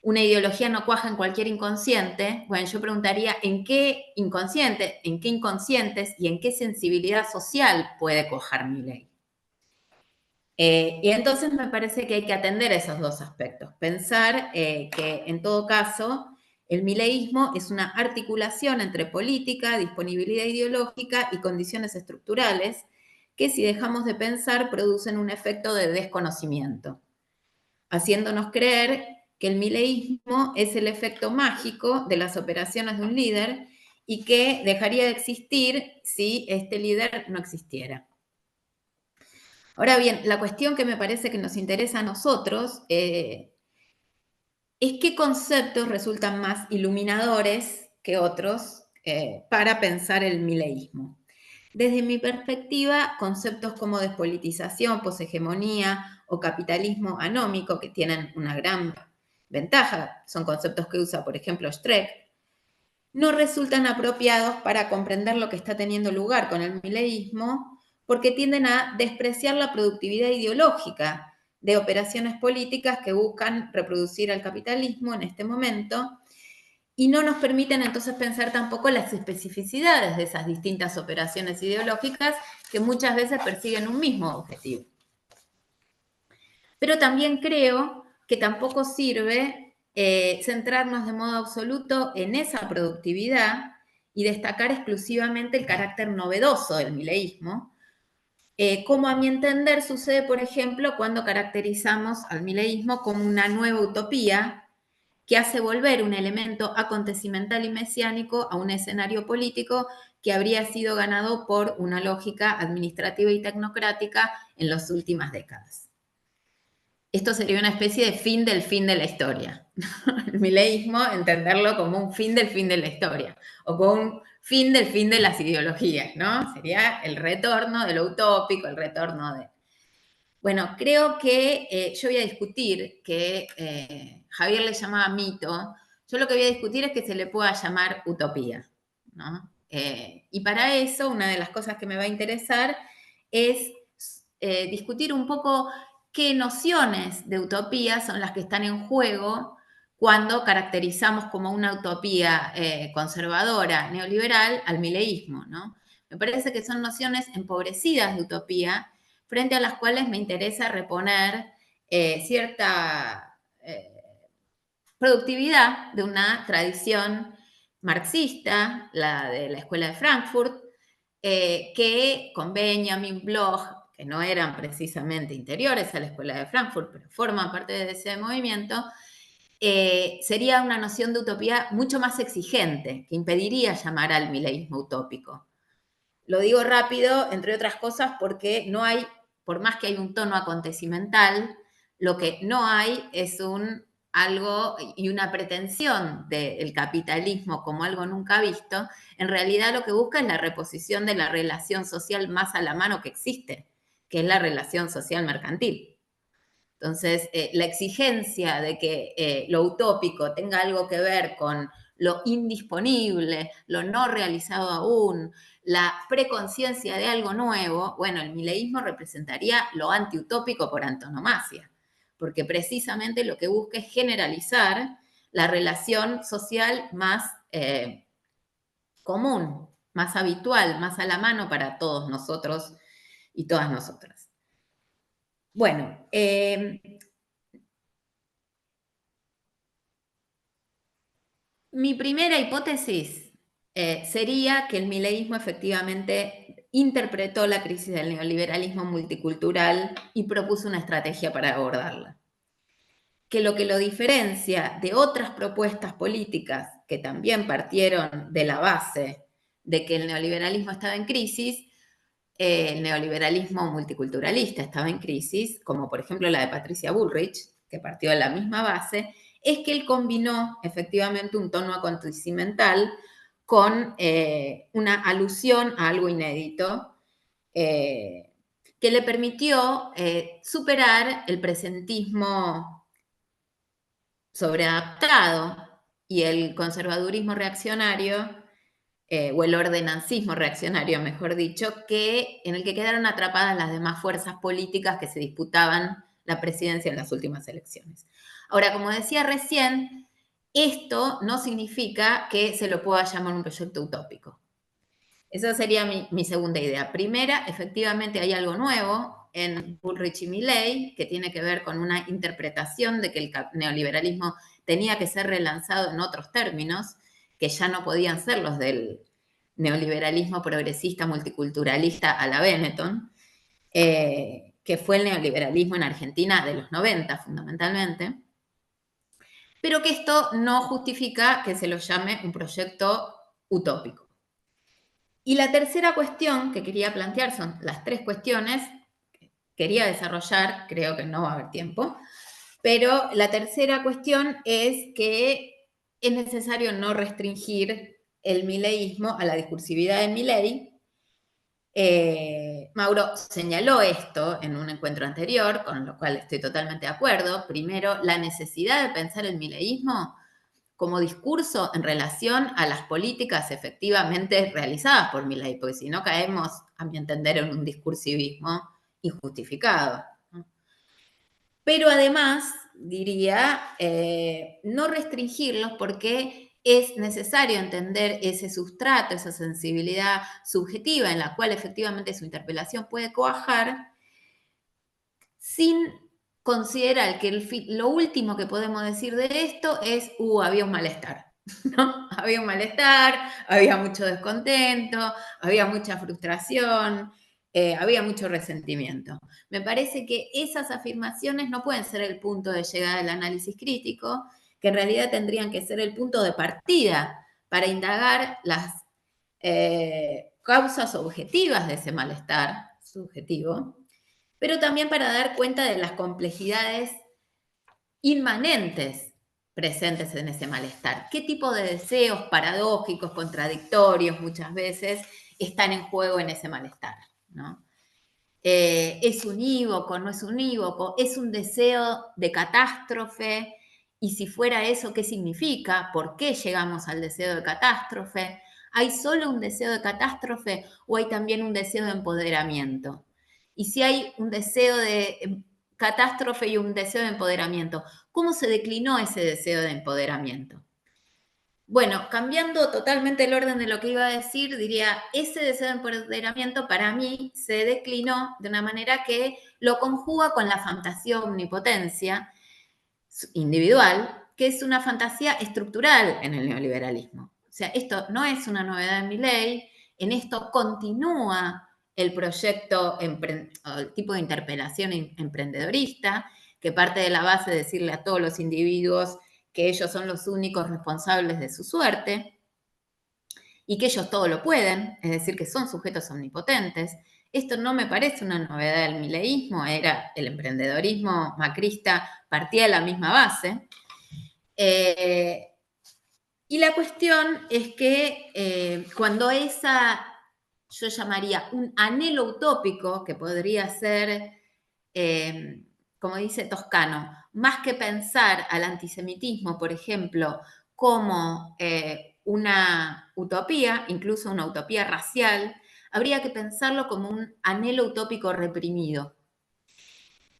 una ideología no cuaja en cualquier inconsciente, bueno, yo preguntaría en qué inconsciente, en qué inconscientes y en qué sensibilidad social puede cuajar mi ley. Y entonces me parece que hay que atender esos dos aspectos. Pensar que en todo caso el mileísmo es una articulación entre política, disponibilidad ideológica y condiciones estructurales que si dejamos de pensar producen un efecto de desconocimiento, haciéndonos creer que el mileísmo es el efecto mágico de las operaciones de un líder y que dejaría de existir si este líder no existiera. Ahora bien, la cuestión que me parece que nos interesa a nosotros es qué conceptos resultan más iluminadores que otros para pensar el mileísmo. Desde mi perspectiva, conceptos como despolitización, poshegemonía o capitalismo anómico, que tienen una gran ventaja, son conceptos que usa, por ejemplo, Streeck, no resultan apropiados para comprender lo que está teniendo lugar con el mileísmo, porque tienden a despreciar la productividad ideológica de operaciones políticas que buscan reproducir al capitalismo en este momento y no nos permiten entonces pensar tampoco las especificidades de esas distintas operaciones ideológicas que muchas veces persiguen un mismo objetivo. Pero también creo que tampoco sirve centrarnos de modo absoluto en esa productividad y destacar exclusivamente el carácter novedoso del mileísmo, como a mi entender sucede, por ejemplo, cuando caracterizamos al mileísmo como una nueva utopía que hace volver un elemento acontecimental y mesiánico a un escenario político que habría sido ganado por una lógica administrativa y tecnocrática en las últimas décadas. Esto sería una especie de fin de la historia. El mileísmo, entenderlo como un fin de la historia, o como un fin de las ideologías, ¿no? Sería el retorno de lo utópico, el retorno de... Bueno, creo que yo voy a discutir que Javier le llamaba mito, yo lo que voy a discutir es que se le pueda llamar utopía, ¿no? Y para eso, una de las cosas que me va a interesar es discutir un poco qué nociones de utopía son las que están en juego cuando caracterizamos como una utopía conservadora, neoliberal, al mileísmo, ¿no? Me parece que son nociones empobrecidas de utopía, frente a las cuales me interesa reponer cierta productividad de una tradición marxista, la de la Escuela de Frankfurt, que con Benjamin, Bloch, que no eran precisamente interiores a la Escuela de Frankfurt, pero forman parte de ese movimiento, sería una noción de utopía mucho más exigente, que impediría llamar al mileísmo utópico. Lo digo rápido, entre otras cosas, porque no hay, por más que hay un tono acontecimental, lo que no hay es algo y una pretensión del capitalismo como algo nunca visto. En realidad lo que busca es la reposición de la relación social más a la mano que existe, que es la relación social mercantil. Entonces, la exigencia de que lo utópico tenga algo que ver con lo indisponible, lo no realizado aún, la preconciencia de algo nuevo, bueno, el mileísmo representaría lo antiutópico por antonomasia, porque precisamente lo que busca es generalizar la relación social más común, más habitual, más a la mano para todos nosotros y todas nosotras. Bueno, mi primera hipótesis sería que el mileísmo efectivamente interpretó la crisis del neoliberalismo multicultural y propuso una estrategia para abordarla. Que lo diferencia de otras propuestas políticas que también partieron de la base de que el neoliberalismo estaba en crisis, el neoliberalismo multiculturalista estaba en crisis, como por ejemplo la de Patricia Bullrich, que partió de la misma base, es que él combinó efectivamente un tono acontecimental con una alusión a algo inédito que le permitió superar el presentismo sobreadaptado y el conservadurismo reaccionario, o el ordenancismo reaccionario, mejor dicho, en el que quedaron atrapadas las demás fuerzas políticas que se disputaban la presidencia en las últimas elecciones. Ahora, como decía recién, esto no significa que se lo pueda llamar un proyecto utópico. Esa sería mi segunda idea. Primera, efectivamente hay algo nuevo en Bullrich y Milei que tiene que ver con una interpretación de que el neoliberalismo tenía que ser relanzado en otros términos, que ya no podían ser los del neoliberalismo progresista multiculturalista a la Benetton, que fue el neoliberalismo en Argentina de los 90 fundamentalmente, pero que esto no justifica que se lo llame un proyecto utópico. Y la tercera cuestión que quería plantear, son las tres cuestiones que quería desarrollar, creo que no va a haber tiempo, pero la tercera cuestión es que es necesario no restringir el mileísmo a la discursividad de Milei. Mauro señaló esto en un encuentro anterior, con lo cual estoy totalmente de acuerdo. Primero, la necesidad de pensar el mileísmo como discurso en relación a las políticas efectivamente realizadas por Milei, porque si no caemos, a mi entender, en un discursivismo injustificado. Pero además, diría, no restringirlos porque es necesario entender ese sustrato, esa sensibilidad subjetiva en la cual efectivamente su interpelación puede cuajar, sin considerar que lo último que podemos decir de esto es, había un malestar, ¿no? Había un malestar, había mucho descontento, había mucha frustración, había mucho resentimiento. Me parece que esas afirmaciones no pueden ser el punto de llegada del análisis crítico, que en realidad tendrían que ser el punto de partida para indagar las causas objetivas de ese malestar subjetivo, pero también para dar cuenta de las complejidades inmanentes presentes en ese malestar. ¿Qué tipo de deseos paradójicos, contradictorios muchas veces están en juego en ese malestar, ¿no? ¿Es unívoco, no es unívoco? ¿Es un deseo de catástrofe? Y si fuera eso, ¿qué significa? ¿Por qué llegamos al deseo de catástrofe? ¿Hay solo un deseo de catástrofe o hay también un deseo de empoderamiento? y si hay un deseo de catástrofe y un deseo de empoderamiento. ¿Cómo se declinó ese deseo de empoderamiento? Bueno, cambiando totalmente el orden de lo que iba a decir, diría, ese deseo de empoderamiento para mí se declinó de una manera que lo conjuga con la fantasía omnipotencia individual, que es una fantasía estructural en el neoliberalismo. O sea, esto no es una novedad en Milei, en esto continúa el proyecto, el tipo de interpelación emprendedorista, que parte de la base de decirle a todos los individuos que ellos son los únicos responsables de su suerte y que ellos todo lo pueden, es decir, que son sujetos omnipotentes. Esto no me parece una novedad del mileísmo, era el emprendedorismo macrista, partía de la misma base. Y la cuestión es que cuando yo llamaría un anhelo utópico, que podría ser, como dice Toscano, más que pensar al antisemitismo, por ejemplo, como una utopía, incluso una utopía racial, habría que pensarlo como un anhelo utópico reprimido.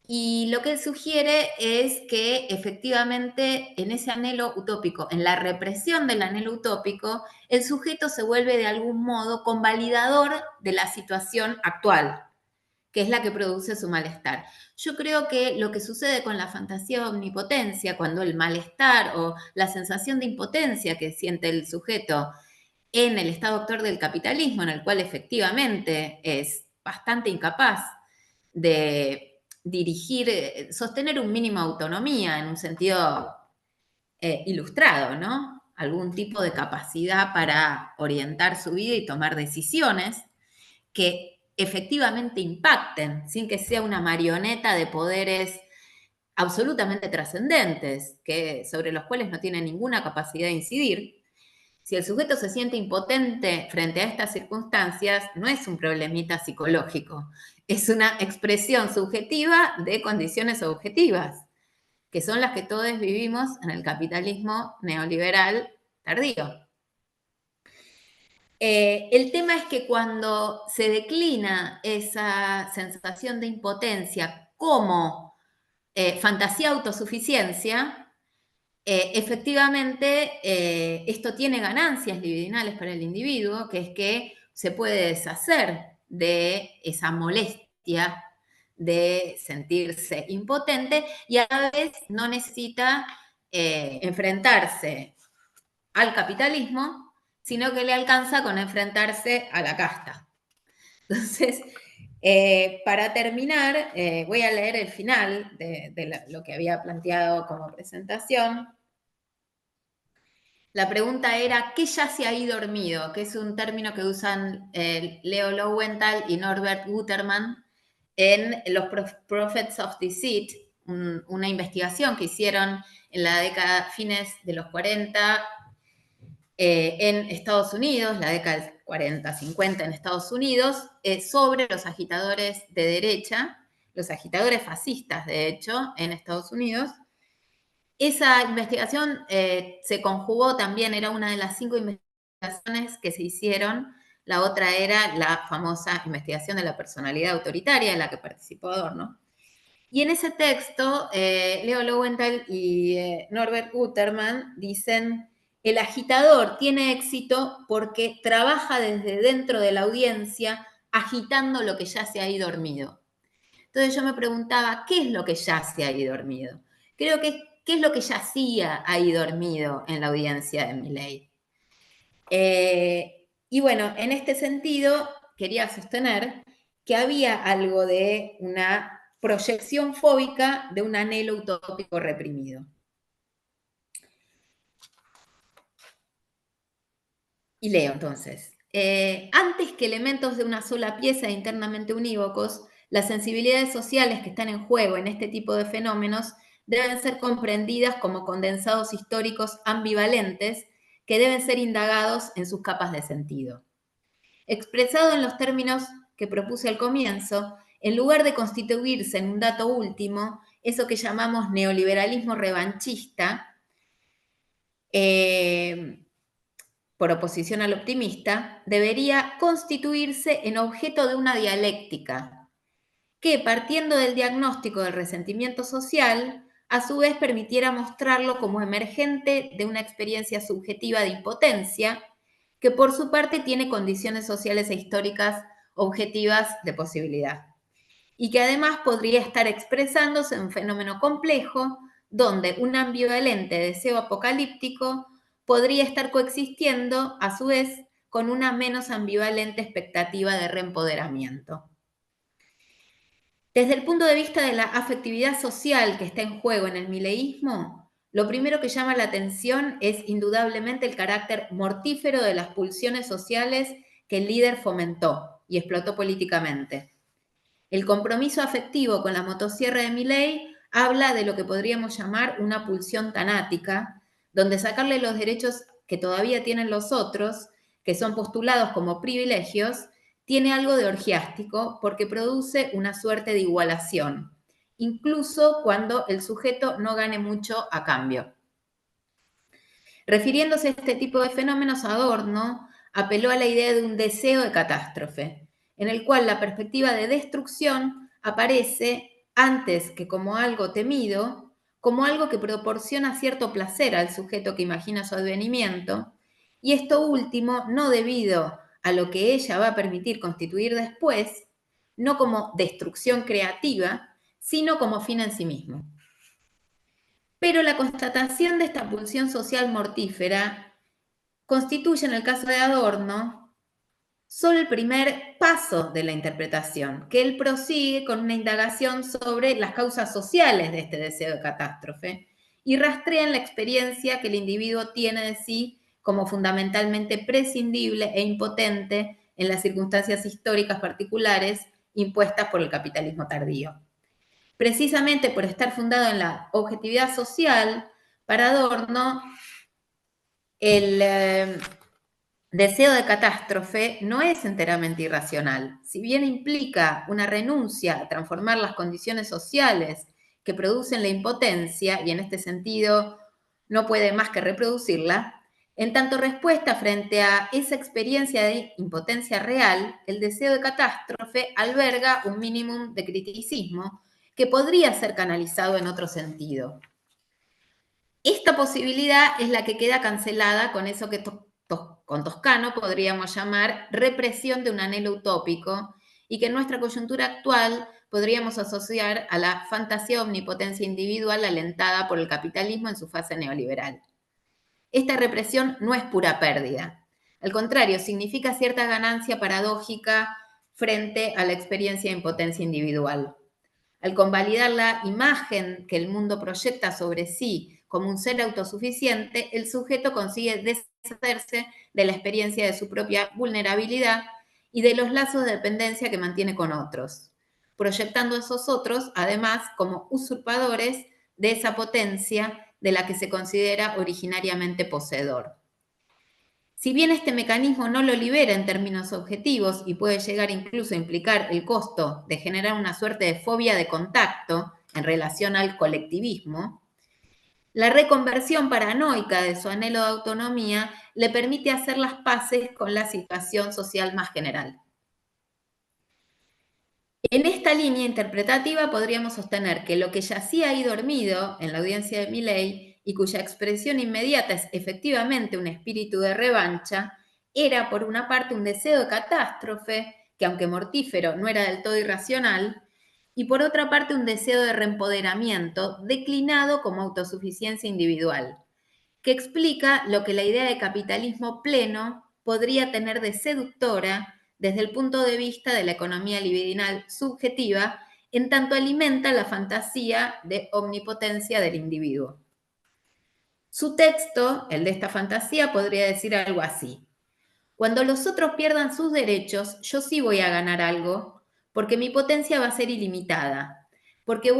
Y lo que él sugiere es que efectivamente en ese anhelo utópico, en la represión del anhelo utópico, el sujeto se vuelve de algún modo convalidador de la situación actual, que es la que produce su malestar. Yo creo que lo que sucede con la fantasía de omnipotencia, cuando el malestar o la sensación de impotencia que siente el sujeto en el estado actual del capitalismo, en el cual efectivamente es bastante incapaz de dirigir, sostener un mínimo de autonomía en un sentido ilustrado, ¿no? Algún tipo de capacidad para orientar su vida y tomar decisiones que efectivamente impacten, sin que sea una marioneta de poderes absolutamente trascendentes, sobre los cuales no tiene ninguna capacidad de incidir. Si el sujeto se siente impotente frente a estas circunstancias, no es un problemita psicológico, es una expresión subjetiva de condiciones objetivas, que son las que todos vivimos en el capitalismo neoliberal tardío. El tema es que cuando se declina esa sensación de impotencia como fantasía autosuficiencia, efectivamente, esto tiene ganancias libidinales para el individuo, que es que se puede deshacer de esa molestia de sentirse impotente y a la vez no necesita enfrentarse al capitalismo, sino que le alcanza con enfrentarse a la casta. Entonces, para terminar, voy a leer el final de lo que había planteado como presentación. La pregunta era, ¿qué yace ahí dormido? Que es un término que usan Leo Lowenthal y Norbert Guterman en los Prophets of Deceit, una investigación que hicieron en la década, fines de los 40 en Estados Unidos, la década del 40-50 en Estados Unidos, sobre los agitadores de derecha, los agitadores fascistas, de hecho, en Estados Unidos. Esa investigación se conjugó también, era una de las 5 investigaciones que se hicieron. La otra era la famosa investigación de la personalidad autoritaria en la que participó Adorno. Y en ese texto, Leo Lowenthal y Norbert Guterman dicen, el agitador tiene éxito porque trabaja desde dentro de la audiencia agitando lo que yace ahí dormido. Entonces yo me preguntaba, ¿qué es lo que yace ahí dormido? Creo que, ¿qué es lo que yacía ahí dormido en la audiencia de Milei? Y bueno, en este sentido, quería sostener que había algo de una proyección fóbica de un anhelo utópico reprimido. Y leo entonces. Antes que elementos de una sola pieza internamente unívocos, las sensibilidades sociales que están en juego en este tipo de fenómenos deben ser comprendidas como condensados históricos ambivalentes que deben ser indagados en sus capas de sentido. Expresado en los términos que propuse al comienzo, en lugar de constituirse en un dato último, eso que llamamos neoliberalismo revanchista, por oposición al optimista, debería constituirse en objeto de una dialéctica que, partiendo del diagnóstico del resentimiento social, a su vez permitiera mostrarlo como emergente de una experiencia subjetiva de impotencia, que por su parte tiene condiciones sociales e históricas objetivas de posibilidad, y que además podría estar expresándose en un fenómeno complejo donde un ambivalente deseo apocalíptico podría estar coexistiendo, a su vez, con una menos ambivalente expectativa de reempoderamiento. Desde el punto de vista de la afectividad social que está en juego en el mileísmo, lo primero que llama la atención es indudablemente el carácter mortífero de las pulsiones sociales que el líder fomentó y explotó políticamente. El compromiso afectivo con la motosierra de Milei habla de lo que podríamos llamar una pulsión tanática, donde sacarle los derechos que todavía tienen los otros, que son postulados como privilegios, tiene algo de orgiástico porque produce una suerte de igualación, incluso cuando el sujeto no gane mucho a cambio. Refiriéndose a este tipo de fenómenos, Adorno apeló a la idea de un deseo de catástrofe, en el cual la perspectiva de destrucción aparece antes que como algo temido, como algo que proporciona cierto placer al sujeto que imagina su advenimiento, y esto último no debido a lo que ella va a permitir constituir después, no como destrucción creativa, sino como fin en sí mismo. Pero la constatación de esta pulsión social mortífera constituye, en el caso de Adorno, solo el primer paso de la interpretación, que él prosigue con una indagación sobre las causas sociales de este deseo de catástrofe y rastrea en la experiencia que el individuo tiene de sí como fundamentalmente prescindible e impotente en las circunstancias históricas particulares impuestas por el capitalismo tardío. Precisamente por estar fundado en la objetividad social, para Adorno, el deseo de catástrofe no es enteramente irracional. Si bien implica una renuncia a transformar las condiciones sociales que producen la impotencia, y en este sentido no puede más que reproducirla, en tanto respuesta frente a esa experiencia de impotencia real, el deseo de catástrofe alberga un mínimo de criticismo que podría ser canalizado en otro sentido. Esta posibilidad es la que queda cancelada con eso que con Toscano podríamos llamar represión de un anhelo utópico y que en nuestra coyuntura actual podríamos asociar a la fantasía omnipotencia individual alentada por el capitalismo en su fase neoliberal. Esta represión no es pura pérdida. Al contrario, significa cierta ganancia paradójica frente a la experiencia de impotencia individual. Al convalidar la imagen que el mundo proyecta sobre sí como un ser autosuficiente, el sujeto consigue deshacerse de la experiencia de su propia vulnerabilidad y de los lazos de dependencia que mantiene con otros, proyectando a esos otros, además, como usurpadores de esa potencia de la que se considera originariamente poseedor. Si bien este mecanismo no lo libera en términos objetivos y puede llegar incluso a implicar el costo de generar una suerte de fobia de contacto en relación al colectivismo, la reconversión paranoica de su anhelo de autonomía le permite hacer las paces con la situación social más general. En esta línea interpretativa podríamos sostener que lo que yacía ahí dormido en la audiencia de Milei y cuya expresión inmediata es efectivamente un espíritu de revancha, era por una parte un deseo de catástrofe, que aunque mortífero no era del todo irracional, y por otra parte un deseo de reempoderamiento declinado como autosuficiencia individual, que explica lo que la idea de capitalismo pleno podría tener de seductora desde el punto de vista de la economía libidinal subjetiva, en tanto alimenta la fantasía de omnipotencia del individuo. Su texto, el de esta fantasía, podría decir algo así: cuando los otros pierdan sus derechos, yo sí voy a ganar algo, porque mi potencia va a ser ilimitada, porque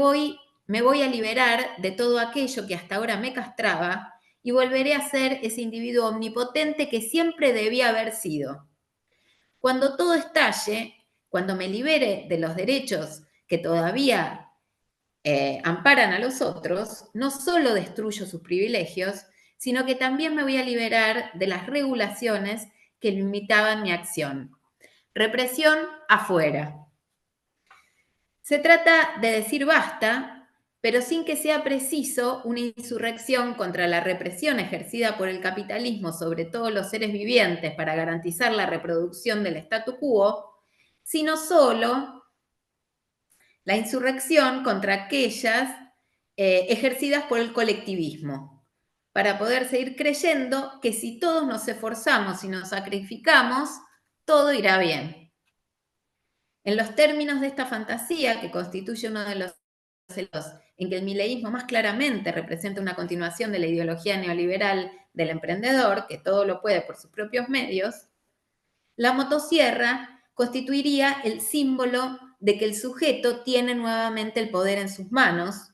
me voy a liberar de todo aquello que hasta ahora me castraba y volveré a ser ese individuo omnipotente que siempre debía haber sido. Cuando todo estalle, cuando me libere de los derechos que todavía amparan a los otros, no solo destruyo sus privilegios, sino que también me voy a liberar de las regulaciones que limitaban mi acción. Represión afuera. Se trata de decir basta, pero sin que sea preciso una insurrección contra la represión ejercida por el capitalismo sobre todos los seres vivientes para garantizar la reproducción del statu quo, sino solo la insurrección contra aquellas ejercidas por el colectivismo, para poder seguir creyendo que si todos nos esforzamos y nos sacrificamos, todo irá bien. En los términos de esta fantasía, que constituye uno de los celos en que el mileísmo más claramente representa una continuación de la ideología neoliberal del emprendedor, que todo lo puede por sus propios medios, la motosierra constituiría el símbolo de que el sujeto tiene nuevamente el poder en sus manos,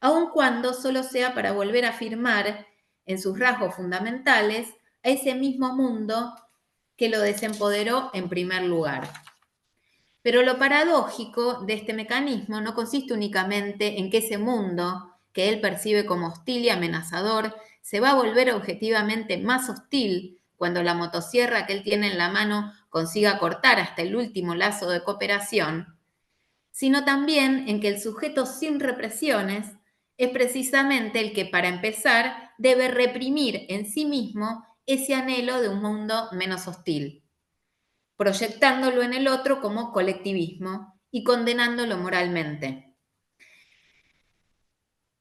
aun cuando solo sea para volver a afirmar en sus rasgos fundamentales a ese mismo mundo que lo desempoderó en primer lugar. Pero lo paradójico de este mecanismo no consiste únicamente en que ese mundo, que él percibe como hostil y amenazador, se va a volver objetivamente más hostil cuando la motosierra que él tiene en la mano consiga cortar hasta el último lazo de cooperación, sino también en que el sujeto sin represiones es precisamente el que, para empezar, debe reprimir en sí mismo ese anhelo de un mundo menos hostil, proyectándolo en el otro como colectivismo y condenándolo moralmente.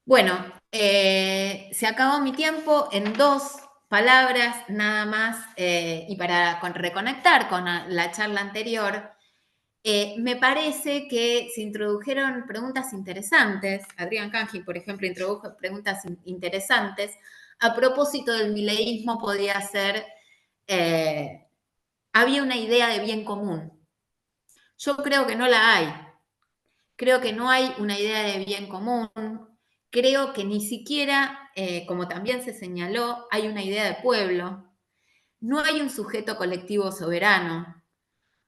Bueno, se acabó mi tiempo. En 2 palabras nada más, y para reconectar con la charla anterior, me parece que se introdujeron preguntas interesantes. Adrián Cangi, por ejemplo, introdujo preguntas interesantes. A propósito del mileísmo, podía ser... había una idea de bien común. Yo creo que no la hay. Creo que no hay una idea de bien común. Creo que ni siquiera, como también se señaló, hay una idea de pueblo. No hay un sujeto colectivo soberano.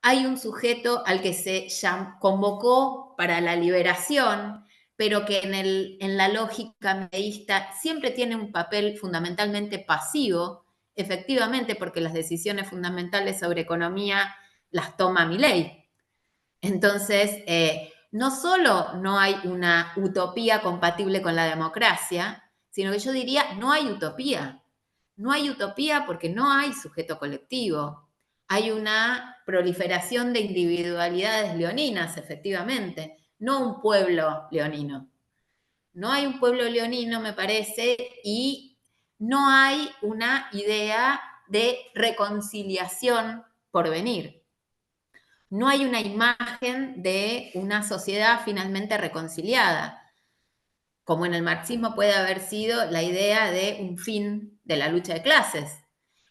Hay un sujeto al que se convocó para la liberación, pero que en la lógica mileísta siempre tiene un papel fundamentalmente pasivo, efectivamente, porque las decisiones fundamentales sobre economía las toma Milei. Entonces, no solo no hay una utopía compatible con la democracia, sino que yo diría, no hay utopía. No hay utopía porque no hay sujeto colectivo. Hay una proliferación de individualidades leoninas, efectivamente, no un pueblo leonino. No hay un pueblo leonino, me parece, y no hay una idea de reconciliación por venir. No hay una imagen de una sociedad finalmente reconciliada, como en el marxismo puede haber sido la idea de un fin de la lucha de clases.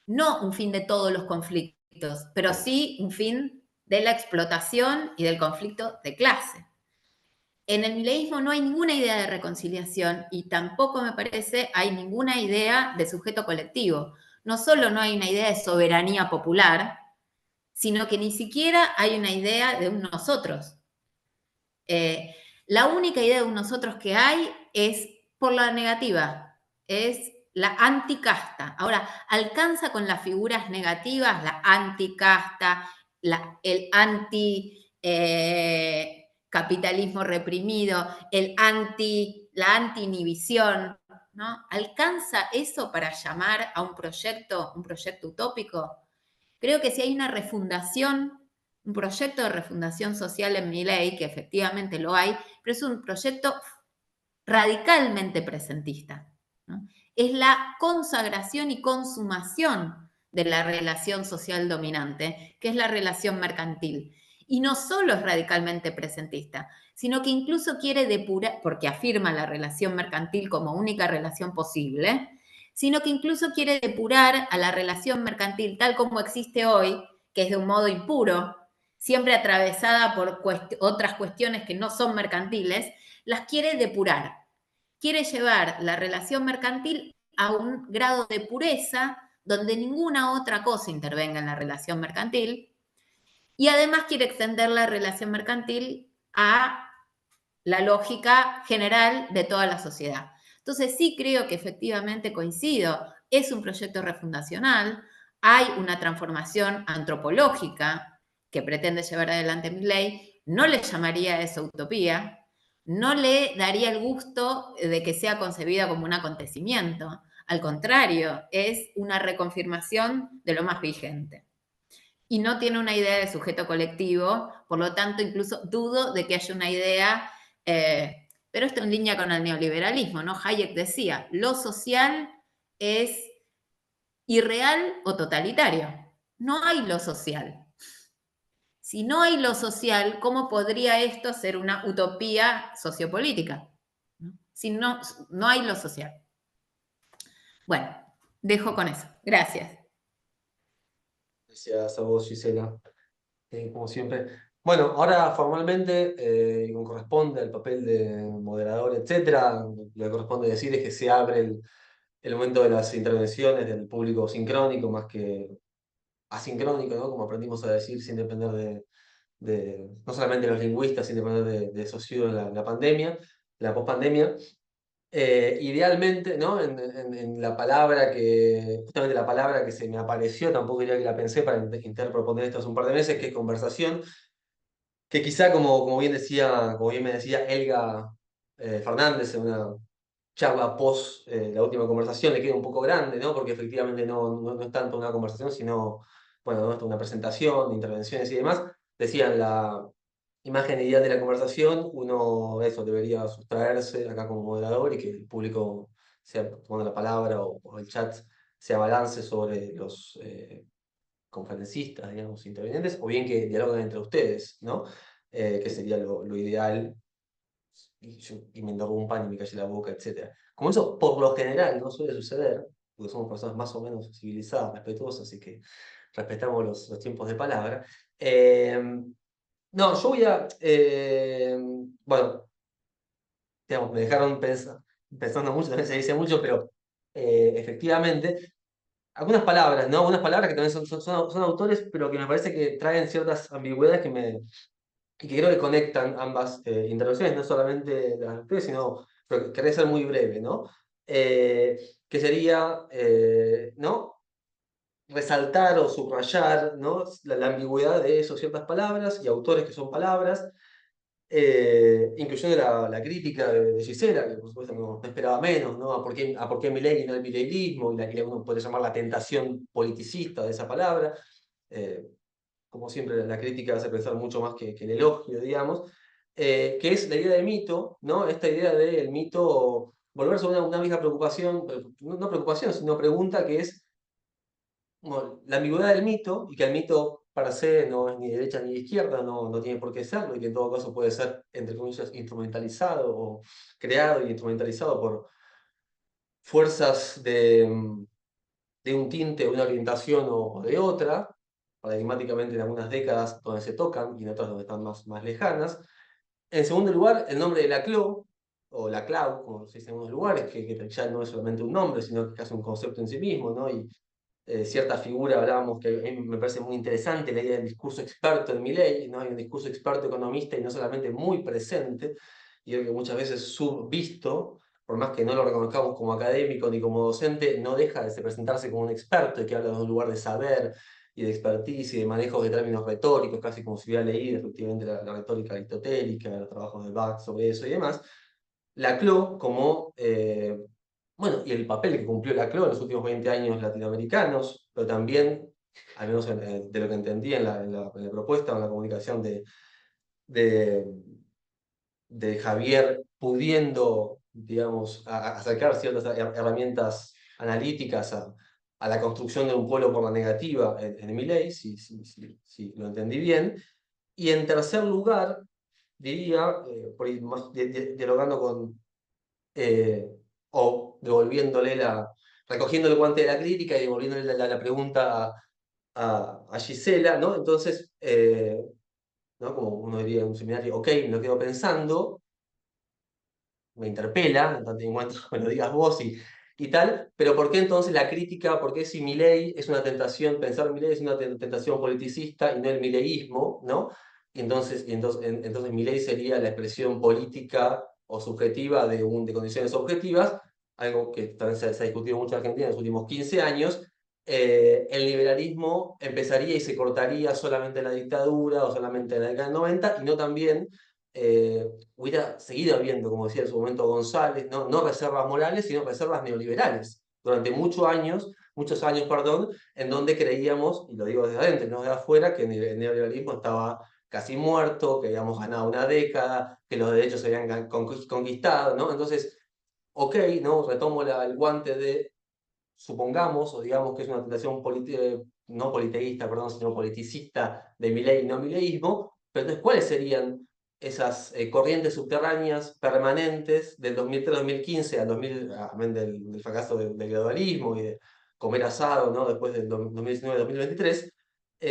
No un fin de todos los conflictos, pero sí un fin de la explotación y del conflicto de clase. En el mileísmo no hay ninguna idea de reconciliación y tampoco, me parece, hay ninguna idea de sujeto colectivo. No solo no hay una idea de soberanía popular, sino que ni siquiera hay una idea de un nosotros. La única idea de un nosotros que hay es por la negativa, es la anticasta. Ahora, alcanza con las figuras negativas, la anticasta, el anticapitalismo reprimido, la anti-inhibición, ¿no? ¿Alcanza eso para llamar a un proyecto utópico? Creo que si hay una refundación, un proyecto de refundación social en Milei, que efectivamente lo hay, pero es un proyecto radicalmente presentista, ¿no? Es la consagración y consumación de la relación social dominante, que es la relación mercantil. Y no solo es radicalmente presentista, sino que incluso quiere depurar, porque afirma la relación mercantil como única relación posible, sino que incluso quiere depurar a la relación mercantil tal como existe hoy, que es de un modo impuro, siempre atravesada por otras cuestiones que no son mercantiles, las quiere depurar. Quiere llevar la relación mercantil a un grado de pureza donde ninguna otra cosa intervenga en la relación mercantil y además quiere extender la relación mercantil a la lógica general de toda la sociedad. Entonces sí creo que efectivamente coincido, es un proyecto refundacional, hay una transformación antropológica que pretende llevar adelante Milei, no le llamaría a eso utopía, no le daría el gusto de que sea concebida como un acontecimiento. Al contrario, es una reconfirmación de lo más vigente. Y no tiene una idea de sujeto colectivo, por lo tanto, incluso dudo de que haya una idea, pero esto en línea con el neoliberalismo, ¿no? Hayek decía, lo social es irreal o totalitario. No hay lo social. Si no hay lo social, ¿cómo podría esto ser una utopía sociopolítica? Si no hay lo social. Bueno, dejo con eso. Gracias. Gracias a vos, Gisela, como siempre. Bueno, ahora formalmente, como corresponde al papel de moderador, etcétera, lo que corresponde decir es que se abre el momento de las intervenciones del público sincrónico más que asincrónico, ¿no? Como aprendimos a decir, sin depender no solamente de los lingüistas, sin depender de eso ha sido la pandemia, la pospandemia. Idealmente, ¿no? En la palabra justamente la palabra que se me apareció, tampoco diría que la pensé para intentar proponer esto hace un par de meses, que es conversación, que quizá como bien me decía Elga Fernández en una charla post la última conversación, le queda un poco grande, ¿no? Porque efectivamente no es tanto una conversación, sino, bueno, ¿no? Una presentación, de intervenciones y demás. Decían la imagen ideal de la conversación, uno eso debería sustraerse acá como moderador y que el público sea tomando la palabra o el chat se abalance sobre los conferencistas, digamos, intervinientes, o bien que dialoguen entre ustedes, ¿no? Que sería lo ideal, y me interrumpan y me calle la boca, etc. Como eso, por lo general, no suele suceder, porque somos personas más o menos civilizadas, respetuosas, así que respetamos los tiempos de palabra. No, yo voy a. Bueno, digamos, me dejaron pensando mucho, también se dice mucho, pero efectivamente, algunas palabras, ¿no? Algunas palabras que también son autores, pero que me parece que traen ciertas ambigüedades y que creo que conectan ambas intervenciones, no solamente las de ustedes, sino, pero quería ser muy breve, ¿no? Que sería, ¿no? Resaltar o subrayar, ¿no? La ambigüedad de eso, ciertas palabras y autores que son palabras, incluyendo la crítica de Gisela, que por supuesto no esperaba menos, ¿no? A por qué Milei y no el mileirismo, y que uno puede llamar la tentación politicista de esa palabra. Como siempre, la crítica hace pensar mucho más que el elogio, digamos, que es la idea de mito, ¿no? Esta idea del mito, volverse una vieja preocupación, no preocupación, sino pregunta, que es bueno, la ambigüedad del mito, y que el mito para se no es ni de derecha ni de izquierda, no tiene por qué serlo, y que en todo caso puede ser, entre comillas, instrumentalizado o creado y instrumentalizado por fuerzas de un tinte, una orientación o de otra, paradigmáticamente en algunas décadas donde se tocan y en otras donde están más lejanas. En segundo lugar, el nombre de la CLO, o la cloud, como se dice en algunos lugares, que ya no es solamente un nombre, sino que es casi un concepto en sí mismo, ¿no? Y cierta figura, hablábamos que a mí me parece muy interesante la idea del discurso experto en Milei, ¿no? Hay un discurso experto economista y no solamente muy presente, y creo que muchas veces subvisto, por más que no lo reconozcamos como académico ni como docente, no deja de presentarse como un experto y que habla de un lugar de saber y de expertise y de manejo de términos retóricos, casi como si hubiera leído efectivamente la retórica aristotélica, los trabajos de Bach sobre eso y demás. La CLO como bueno, y el papel que cumplió la CLO en los últimos 20 años latinoamericanos, pero también, al menos de lo que entendí en la propuesta o en la comunicación de, de Javier, pudiendo, digamos, acercar ciertas herramientas analíticas a la construcción de un pueblo por la negativa en Milei, si lo entendí bien. Y en tercer lugar, diría, por ir más dialogando con o recogiendo el guante de la crítica y devolviéndole la pregunta a Gisela, ¿no? Entonces, ¿no? Como uno diría en un seminario, ok, me lo quedo pensando, me interpela, en tanto en cuanto me lo digas vos y tal, pero ¿por qué entonces la crítica? ¿Por qué si Milei es una tentación, pensar en Milei es una tentación politicista y no el mileísmo, ¿no? Entonces Milei sería la expresión política o subjetiva de condiciones objetivas, algo que también se ha discutido mucho en Argentina en los últimos 15 años, el liberalismo empezaría y se cortaría solamente en la dictadura o solamente en la década del 90, y no también hubiera seguido habiendo, como decía en su momento González, no reservas morales, sino reservas neoliberales. Durante muchos años, perdón, en donde creíamos, y lo digo desde adentro, no desde afuera, que el neoliberalismo estaba casi muerto, que habíamos ganado una década, que los derechos se habían conquistado, ¿no? Entonces, ok, ¿no? Retomo el guante de supongamos o digamos que es una tentación no politeísta, perdón, sino politicista de Milei y no mileísmo, pero entonces, ¿cuáles serían esas corrientes subterráneas permanentes del 2003-2015 al 2000, amén del fracaso del gradualismo y de comer asado, ¿no? Después del 2019-2023?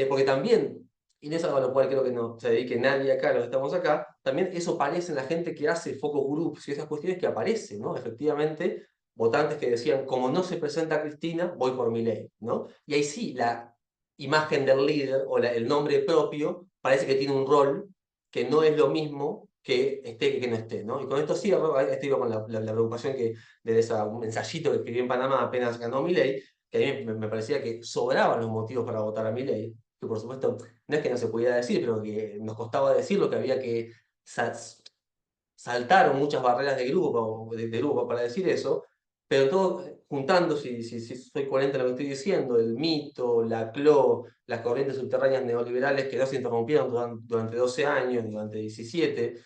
Porque también, y eso es a lo cual creo que no se dedique nadie acá, los que estamos acá, también eso aparece en la gente que hace focus groups y esas cuestiones que aparecen, ¿no? Efectivamente, votantes que decían, como no se presenta Cristina, voy por Milei, ¿no? Y ahí sí, la imagen del líder o el nombre propio parece que tiene un rol que no es lo mismo que esté que no esté, ¿no? Y con esto cierro, esto iba con la preocupación que de un ensayito que escribí en Panamá apenas ganó Milei, que a mí me parecía que sobraban los motivos para votar a Milei, que por supuesto no es que no se pudiera decir, pero que nos costaba decirlo, que había que saltaron muchas barreras de grupo para decir eso, pero todo juntando, si soy coherente en lo que estoy diciendo, el mito, la CLO, las corrientes subterráneas neoliberales que no se interrumpieron durante 12 años, durante 17,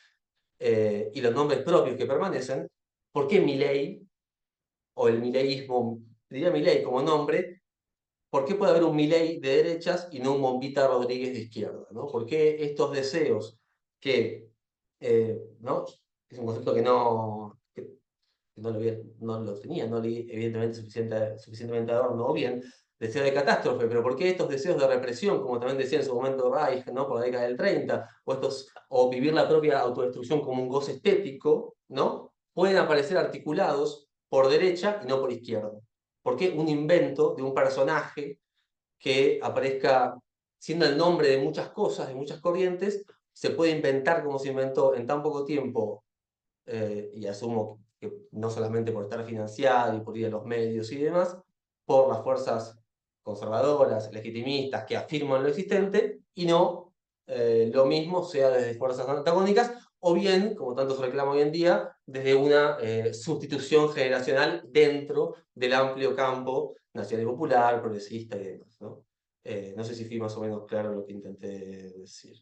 y los nombres propios que permanecen, ¿por qué Milei, o el mileísmo, diría Milei como nombre, por qué puede haber un Milei de derechas y no un Bombita Rodríguez de izquierda? ¿No? ¿Por qué estos deseos que, ¿no? Es un concepto que no lo tenía, no leí evidentemente suficientemente adorno o bien, deseo de catástrofe, pero ¿por qué estos deseos de represión, como también decía en su momento Reich, ¿no? Por la década del 30, o vivir la propia autodestrucción como un goce estético, ¿no? Pueden aparecer articulados por derecha y no por izquierda? ¿Por qué un invento de un personaje que aparezca siendo el nombre de muchas cosas, de muchas corrientes, se puede inventar como se inventó en tan poco tiempo, y asumo que no solamente por estar financiado y por ir a los medios y demás, por las fuerzas conservadoras, legitimistas, que afirman lo existente, y no lo mismo sea desde fuerzas antagónicas, o bien, como tanto se reclama hoy en día, desde una sustitución generacional dentro del amplio campo nacional y popular, progresista y demás, ¿no? No sé si fui más o menos claro lo que intenté decir,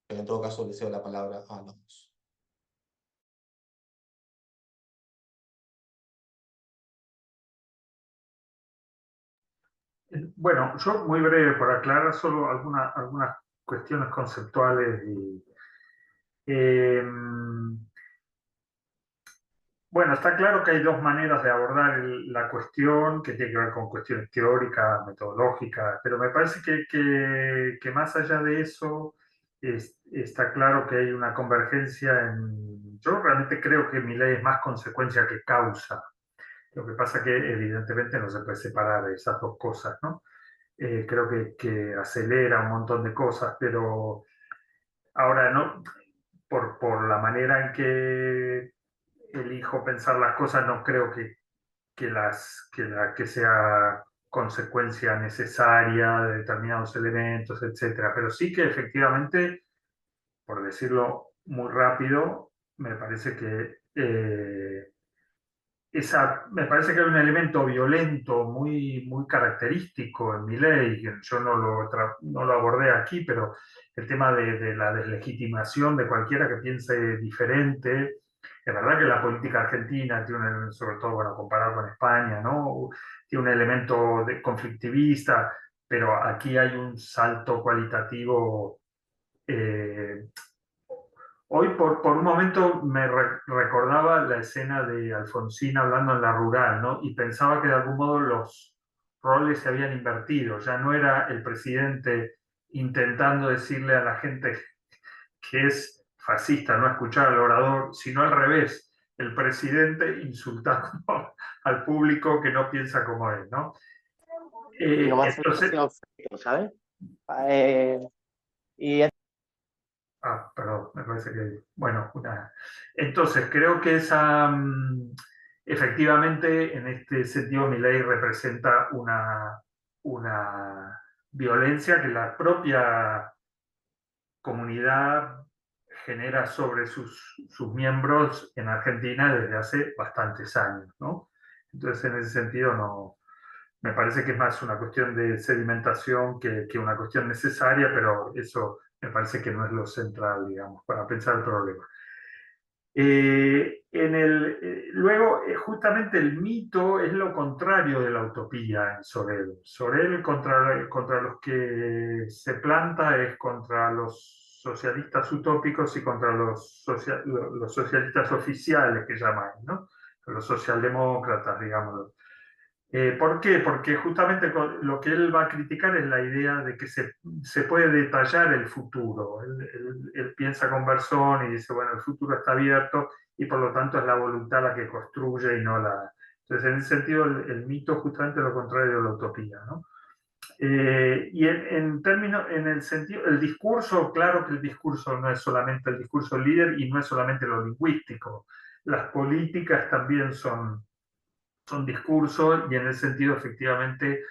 pero en todo caso le cedo la palabra a los dos. Bueno, yo muy breve por aclarar solo algunas cuestiones conceptuales. Eh, bueno, está claro que hay dos maneras de abordar la cuestión, que tiene que ver con cuestiones teóricas, metodológicas, pero me parece que más allá de eso, está claro que hay una convergencia en... Yo realmente creo que mi ley es más consecuencia que causa. Lo que pasa que evidentemente no se puede separar esas dos cosas, ¿no? Creo que acelera un montón de cosas, pero ahora no, por la manera en que elijo pensar las cosas, no creo que sea consecuencia necesaria de determinados elementos, etcétera. Pero sí que efectivamente, por decirlo muy rápido, me parece que me parece que hay un elemento violento muy característico en mi ley, que yo no lo abordé aquí, pero el tema de la deslegitimación de cualquiera que piense diferente. Es verdad que la política argentina tiene sobre todo, bueno, comparado con España, ¿no? Tiene un elemento conflictivista, pero aquí hay un salto cualitativo. Hoy por un momento me recordaba la escena de Alfonsín hablando en la rural, ¿no? Y pensaba que de algún modo los roles se habían invertido. Ya no era el presidente intentando decirle a la gente que es fascista, no escuchar al orador, sino al revés, el presidente insultando al público que no piensa como él, ¿no? Entonces... ¿sabes? Y Perdón, me parece que, bueno, entonces creo que efectivamente, en este sentido, mi ley representa una violencia que la propia comunidad genera sobre sus miembros en Argentina desde hace bastantes años, ¿no? Entonces, en ese sentido, no, me parece que es más una cuestión de sedimentación que una cuestión necesaria, pero eso me parece que no es lo central, digamos, para pensar el problema. Luego, justamente el mito es lo contrario de la utopía en Sorel. Sorel contra los que se planta es contra los socialistas utópicos y contra los socialistas oficiales que llaman, ¿no? Los socialdemócratas, digamos. ¿Por qué? Porque justamente lo que él va a criticar es la idea de que se puede detallar el futuro. Él piensa con Bersón y dice, bueno, el futuro está abierto y por lo tanto es la voluntad la que construye y no la... Entonces, en ese sentido, el mito es justamente lo contrario de la utopía, ¿no? Y en términos, en el sentido, el discurso, claro que el discurso no es solamente el discurso líder y no es solamente lo lingüístico. Las políticas también son discursos y en ese sentido efectivamente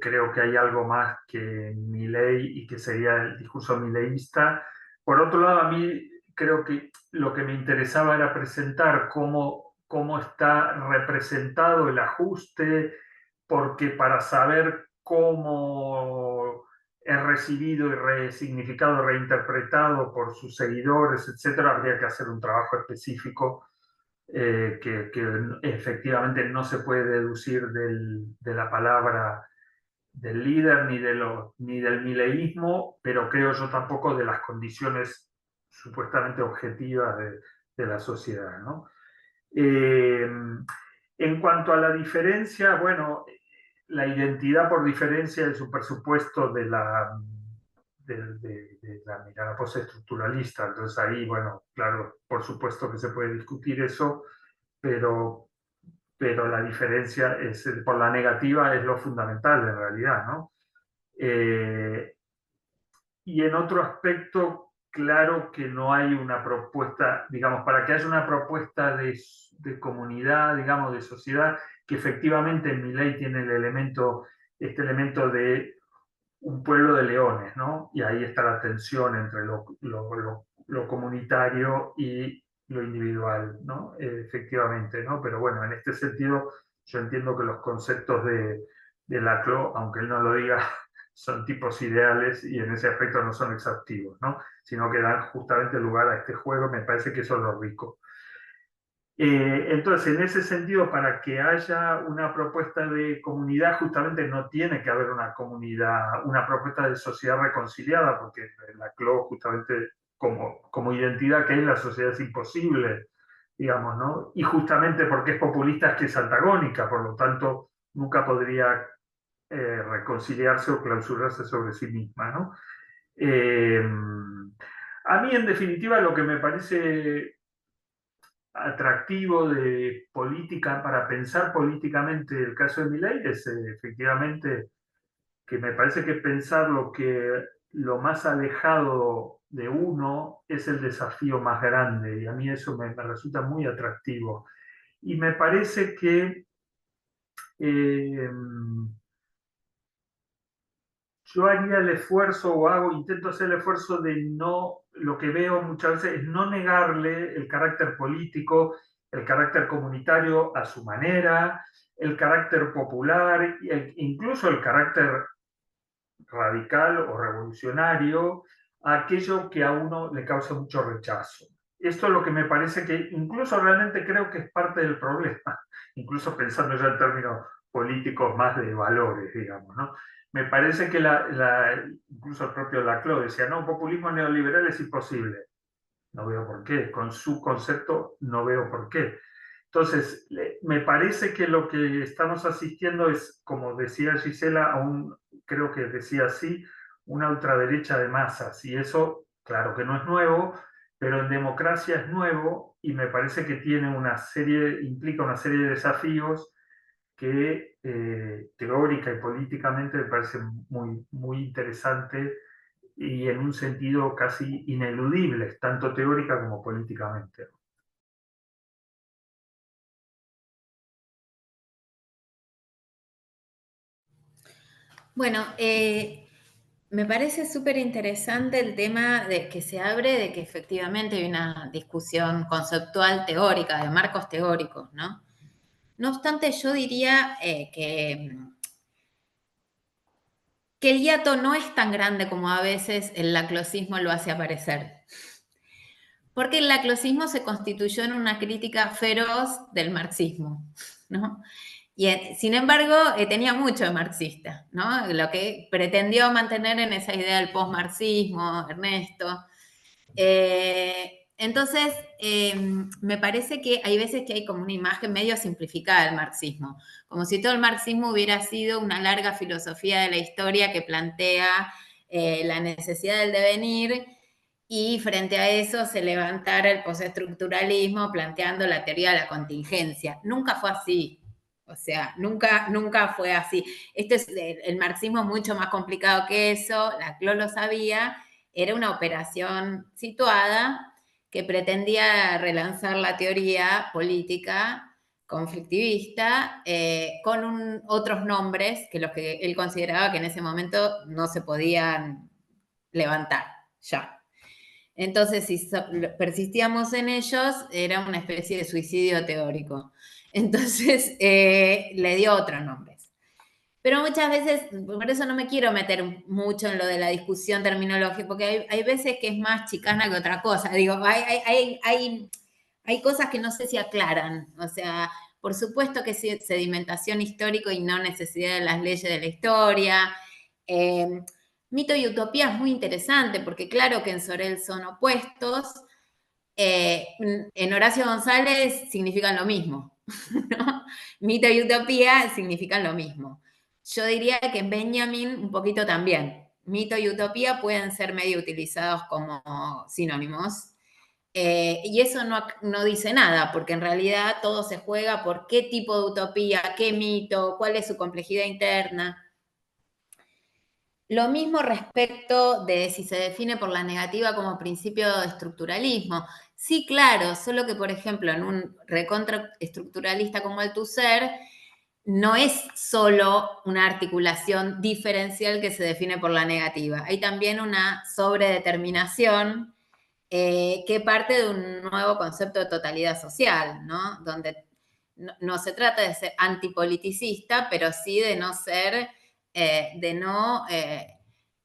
creo que hay algo más que Milei y que sería el discurso mileísta. Por otro lado, a mí creo que lo que me interesaba era presentar cómo está representado el ajuste, porque para saber cómo es recibido y resignificado, reinterpretado por sus seguidores, etcétera, habría que hacer un trabajo específico que efectivamente no se puede deducir de la palabra del líder ni del mileísmo, pero creo yo tampoco de las condiciones supuestamente objetivas de la sociedad, ¿no? En cuanto a la diferencia, bueno, la identidad por diferencia es un presupuesto de la mirada postestructuralista. Entonces ahí, bueno, claro, por supuesto que se puede discutir eso, pero, pero la diferencia es, por la negativa es lo fundamental en realidad, ¿no? Y en otro aspecto, claro que no hay una propuesta, digamos, para que haya una propuesta de comunidad, digamos, de sociedad, que efectivamente en mi ley tiene este elemento de un pueblo de leones, ¿no? Y ahí está la tensión entre lo comunitario y lo individual, ¿no? Efectivamente, ¿no? Pero bueno, en este sentido, yo entiendo que los conceptos de Laclau, aunque él no lo diga, son tipos ideales y en ese aspecto no son exhaustivos, ¿no? Sino que dan justamente lugar a este juego, me parece que eso es lo rico. Entonces, en ese sentido, para que haya una propuesta de comunidad, justamente no tiene que haber una comunidad, una propuesta de sociedad reconciliada, porque la CLO justamente como identidad que es la sociedad es imposible, digamos, ¿no? Y justamente porque es populista es que es antagónica, por lo tanto, nunca podría reconciliarse o clausurarse sobre sí misma, ¿no? A mí, en definitiva, lo que me parece atractivo de política, para pensar políticamente el caso de Milei, es efectivamente que me parece que pensar lo más alejado de uno es el desafío más grande, y a mí eso me resulta muy atractivo. Y me parece que eh, yo haría el esfuerzo intento hacer el esfuerzo de no, lo que veo muchas veces es no negarle el carácter político, el carácter comunitario a su manera, el carácter popular, incluso el carácter radical o revolucionario, a aquello que a uno le causa mucho rechazo. Esto es lo que me parece que incluso realmente creo que es parte del problema, incluso pensando ya en términos políticos más de valores, digamos, ¿no? Me parece que incluso el propio Laclau decía, no, populismo neoliberal es imposible. No veo por qué. Con su concepto no veo por qué. Entonces, me parece que lo que estamos asistiendo es, como decía Gisela, creo que decía así, una ultraderecha de masas. Y eso, claro que no es nuevo, pero en democracia es nuevo y me parece que implica una serie de desafíos que teórica y políticamente me parece muy, muy interesante y en un sentido casi ineludible, tanto teórica como políticamente. Bueno, me parece súper interesante el tema de que se abre de que efectivamente hay una discusión conceptual teórica, de marcos teóricos, ¿no? No obstante, yo diría que el hiato no es tan grande como a veces el laclosismo lo hace aparecer. Porque el laclosismo se constituyó en una crítica feroz del marxismo, ¿no? Y sin embargo, tenía mucho de marxista, ¿no? Lo que pretendió mantener en esa idea del postmarxismo, Ernesto. Entonces, me parece que hay veces que hay como una imagen medio simplificada del marxismo, como si todo el marxismo hubiera sido una larga filosofía de la historia que plantea la necesidad del devenir y frente a eso se levantara el postestructuralismo planteando la teoría de la contingencia. Nunca fue así. O sea, nunca fue así. Esto es el marxismo mucho más complicado que eso, Laclau lo sabía, era una operación situada que pretendía relanzar la teoría política conflictivista con otros nombres que los que él consideraba que en ese momento no se podían levantar ya. Entonces, si persistíamos en ellos, era una especie de suicidio teórico. Entonces, le dio otros nombres. Pero muchas veces, por eso no me quiero meter mucho en lo de la discusión terminológica, porque hay veces que es más chicana que otra cosa. Digo, hay cosas que no sé si aclaran. O sea, por supuesto que es sedimentación histórico y no necesidad de las leyes de la historia. Mito y utopía es muy interesante, porque claro que en Sorel son opuestos. En Horacio González significan lo mismo, ¿no? Mito y utopía significan lo mismo. Yo diría que en Benjamin un poquito también. Mito y utopía pueden ser medio utilizados como sinónimos. Y eso no dice nada, porque en realidad todo se juega por qué tipo de utopía, qué mito, cuál es su complejidad interna. Lo mismo respecto de si se define por la negativa como principio de estructuralismo. Sí, claro, solo que, por ejemplo, en un recontraestructuralista como Althusser, no es solo una articulación diferencial que se define por la negativa. Hay también una sobredeterminación que parte de un nuevo concepto de totalidad social, ¿no? Donde no se trata de ser antipoliticista, pero sí de no ser,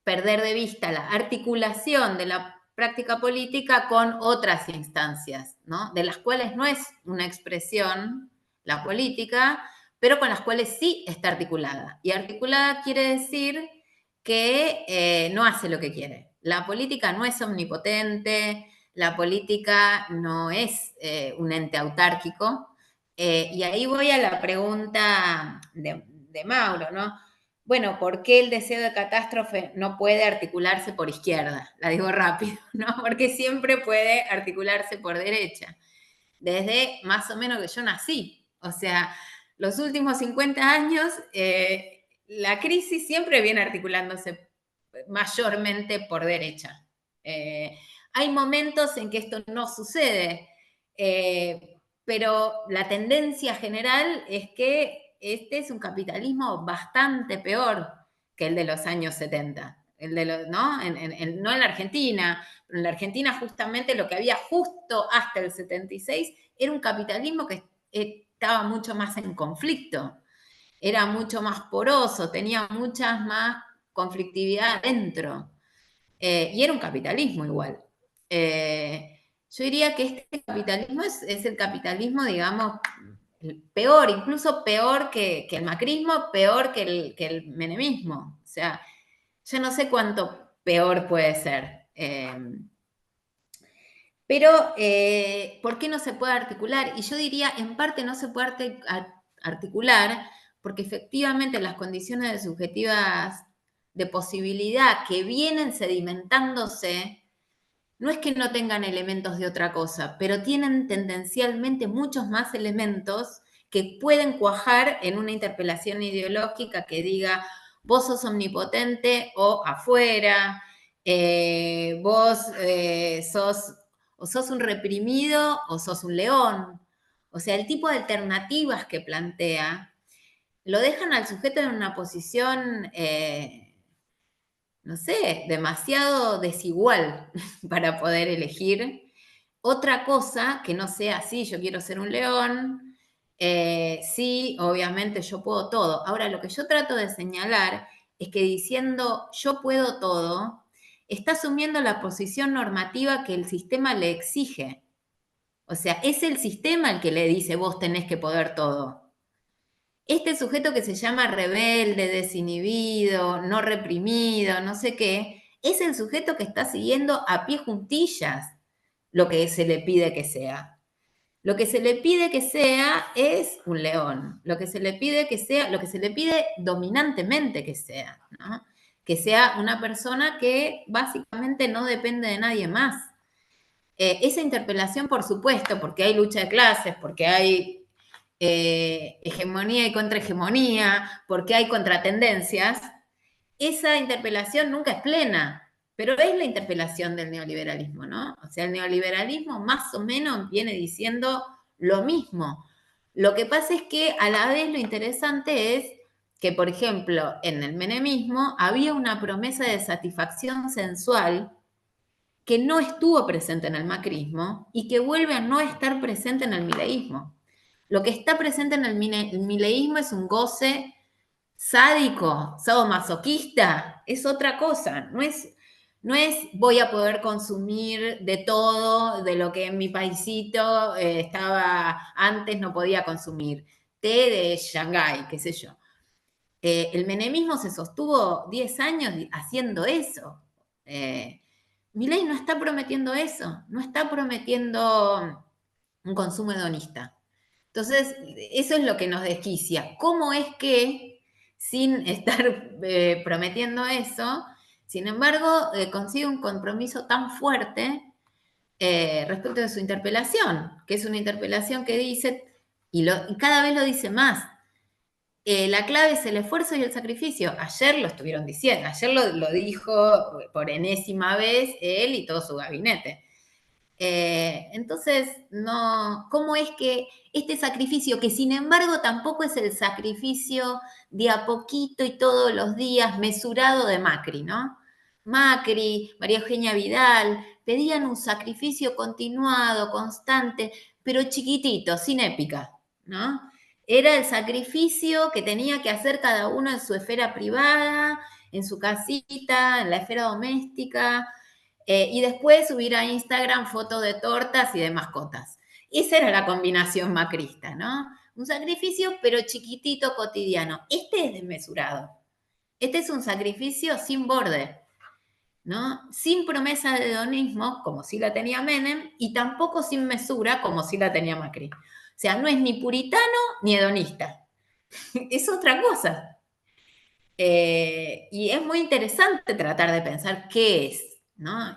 perder de vista la articulación de la práctica política con otras instancias, ¿no? De las cuales no es una expresión la política, pero con las cuales sí está articulada. Y articulada quiere decir que no hace lo que quiere. La política no es omnipotente, la política no es un ente autárquico. Y ahí voy a la pregunta de Mauro, ¿no? Bueno, ¿por qué el deseo de catástrofe no puede articularse por izquierda? La digo rápido, ¿no? Porque siempre puede articularse por derecha. Desde más o menos que yo nací. O sea, los últimos 50 años, la crisis siempre viene articulándose mayormente por derecha. Hay momentos en que esto no sucede, pero la tendencia general es que este es un capitalismo bastante peor que el de los años 70. ¿No? No en la Argentina, pero en la Argentina justamente lo que había justo hasta el 76 era un capitalismo que estaba mucho más en conflicto, era mucho más poroso, tenía muchas más conflictividad dentro. Y era un capitalismo igual. Yo diría que este capitalismo es el capitalismo, digamos, el peor, incluso peor que el macrismo, peor que el menemismo. O sea, yo no sé cuánto peor puede ser. Pero, ¿por qué no se puede articular? Y yo diría, en parte no se puede articular porque efectivamente las condiciones subjetivas de posibilidad que vienen sedimentándose, no es que no tengan elementos de otra cosa, pero tienen tendencialmente muchos más elementos que pueden cuajar en una interpelación ideológica que diga, vos sos omnipotente o afuera, vos sos un reprimido o sos un león. O sea, el tipo de alternativas que plantea lo dejan al sujeto en una posición, no sé, demasiado desigual para poder elegir otra cosa que no sea así, yo quiero ser un león, sí, obviamente yo puedo todo. Ahora, lo que yo trato de señalar es que diciendo yo puedo todo, está asumiendo la posición normativa que el sistema le exige. O sea, es el sistema el que le dice vos tenés que poder todo. Este sujeto que se llama rebelde, desinhibido, no reprimido, no sé qué, es el sujeto que está siguiendo a pie juntillas lo que se le pide que sea. Lo que se le pide que sea es un león. Lo que se le pide que sea, lo que se le pide dominantemente que sea, ¿no? Que sea una persona que básicamente no depende de nadie más. Esa interpelación, por supuesto, porque hay lucha de clases, porque hay hegemonía y contrahegemonía, porque hay contratendencias, esa interpelación nunca es plena, pero es la interpelación del neoliberalismo, ¿no? O sea, el neoliberalismo más o menos viene diciendo lo mismo. Lo que pasa es que a la vez lo interesante es que, por ejemplo, en el menemismo había una promesa de satisfacción sensual que no estuvo presente en el macrismo y que vuelve a no estar presente en el mileísmo. Lo que está presente en el mileísmo es un goce sádico, sadomasoquista, es otra cosa, no es voy a poder consumir de todo, de lo que en mi paisito estaba antes no podía consumir, té de Shanghái, qué sé yo. El menemismo se sostuvo 10 años haciendo eso. Milei no está prometiendo eso, no está prometiendo un consumo hedonista. Entonces, eso es lo que nos desquicia. ¿Cómo es que, sin estar prometiendo eso, sin embargo, consigue un compromiso tan fuerte respecto de su interpelación, que es una interpelación que dice, y cada vez lo dice más, la clave es el esfuerzo y el sacrificio. Ayer lo estuvieron diciendo, ayer lo dijo por enésima vez él y todo su gabinete. Entonces, no, ¿cómo es que este sacrificio, que sin embargo tampoco es el sacrificio de a poquito y todos los días mesurado de Macri, ¿no? Macri, María Eugenia Vidal, pedían un sacrificio continuado, constante, pero chiquitito, sin épica, ¿no? Era el sacrificio que tenía que hacer cada uno en su esfera privada, en su casita, en la esfera doméstica, y después subir a Instagram fotos de tortas y de mascotas. Esa era la combinación macrista, ¿no? Un sacrificio, pero chiquitito, cotidiano. Este es desmesurado. Este es un sacrificio sin borde, ¿no? Sin promesa de hedonismo, como sí la tenía Menem, y tampoco sin mesura, como sí la tenía Macri. O sea, no es ni puritano ni hedonista. Es otra cosa. Y es muy interesante tratar de pensar qué es, ¿no?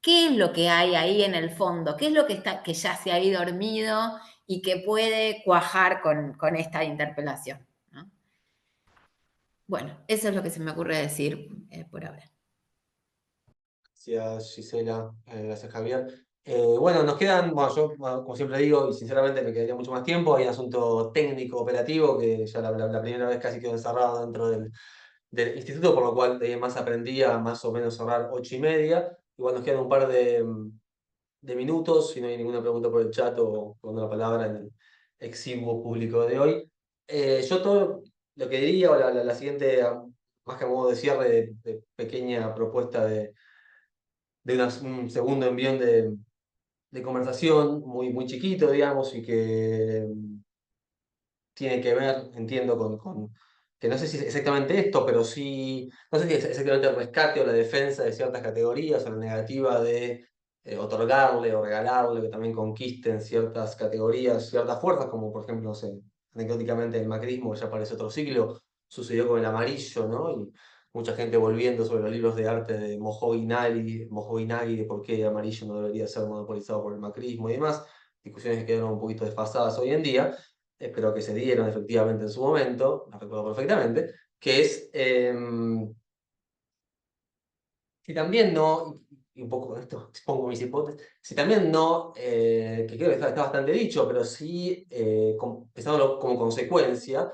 ¿Qué es lo que hay ahí en el fondo? ¿Qué es lo que ya se ha ido dormido y que puede cuajar con esta interpelación? ¿No? Bueno, eso es lo que se me ocurre decir por ahora. Gracias, Gisela. Gracias, Javier. Bueno, nos quedan, bueno, yo como siempre digo, y sinceramente me quedaría mucho más tiempo, hay un asunto técnico operativo que ya la primera vez casi quedó encerrado dentro del instituto, por lo cual de ahí en más aprendí a más o menos cerrar 8:30. Igual nos quedan un par de minutos, si no hay ninguna pregunta por el chat o con la palabra en el exiguo público de hoy. Yo todo lo que diría, o la siguiente, más que a modo de cierre, de pequeña propuesta de un segundo envión de conversación, muy chiquito, digamos, y que tiene que ver, entiendo, que no sé si es exactamente esto, pero sí, no sé si es exactamente el rescate o la defensa de ciertas categorías o la negativa de otorgarle o regalarle, que también conquisten ciertas categorías, ciertas fuerzas, como por ejemplo, no sé, anecdóticamente el macrismo, que ya parece otro siglo, sucedió con el amarillo, ¿no? Y mucha gente volviendo sobre los libros de arte de Moholy-Nagy, de por qué el amarillo no debería ser monopolizado por el macrismo y demás, discusiones que quedaron un poquito desfasadas hoy en día, pero que se dieron efectivamente en su momento, lo recuerdo perfectamente, que es si también no, y un poco con esto expongo mis hipótesis, si también no, que creo que está bastante dicho, pero sí pensándolo como consecuencia,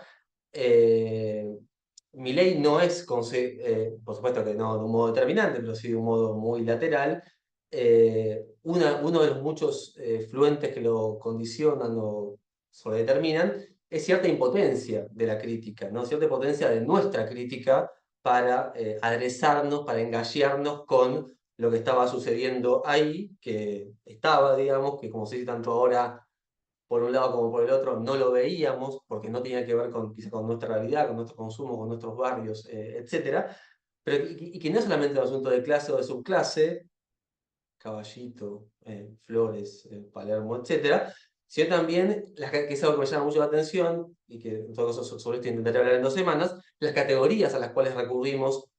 Milei no es, por supuesto que no de un modo determinante, pero sí de un modo muy lateral. Uno de los muchos fluentes que lo condicionan o sobredeterminan es cierta impotencia de la crítica, ¿no? Cierta impotencia de nuestra crítica para adresarnos, para engallarnos con lo que estaba sucediendo ahí, que estaba, digamos, que como se dice tanto ahora, por un lado como por el otro, no lo veíamos, porque no tenía que ver con, quizá con nuestra realidad, con nuestro consumo, con nuestros barrios, etcétera. Pero, y que no es solamente un asunto de clase o de subclase, Caballito, Flores, Palermo, etcétera, sino también, que es algo que me llama mucho la atención, y que en todo caso sobre esto intentaré hablar en 2 semanas, las categorías a las cuales recurrimos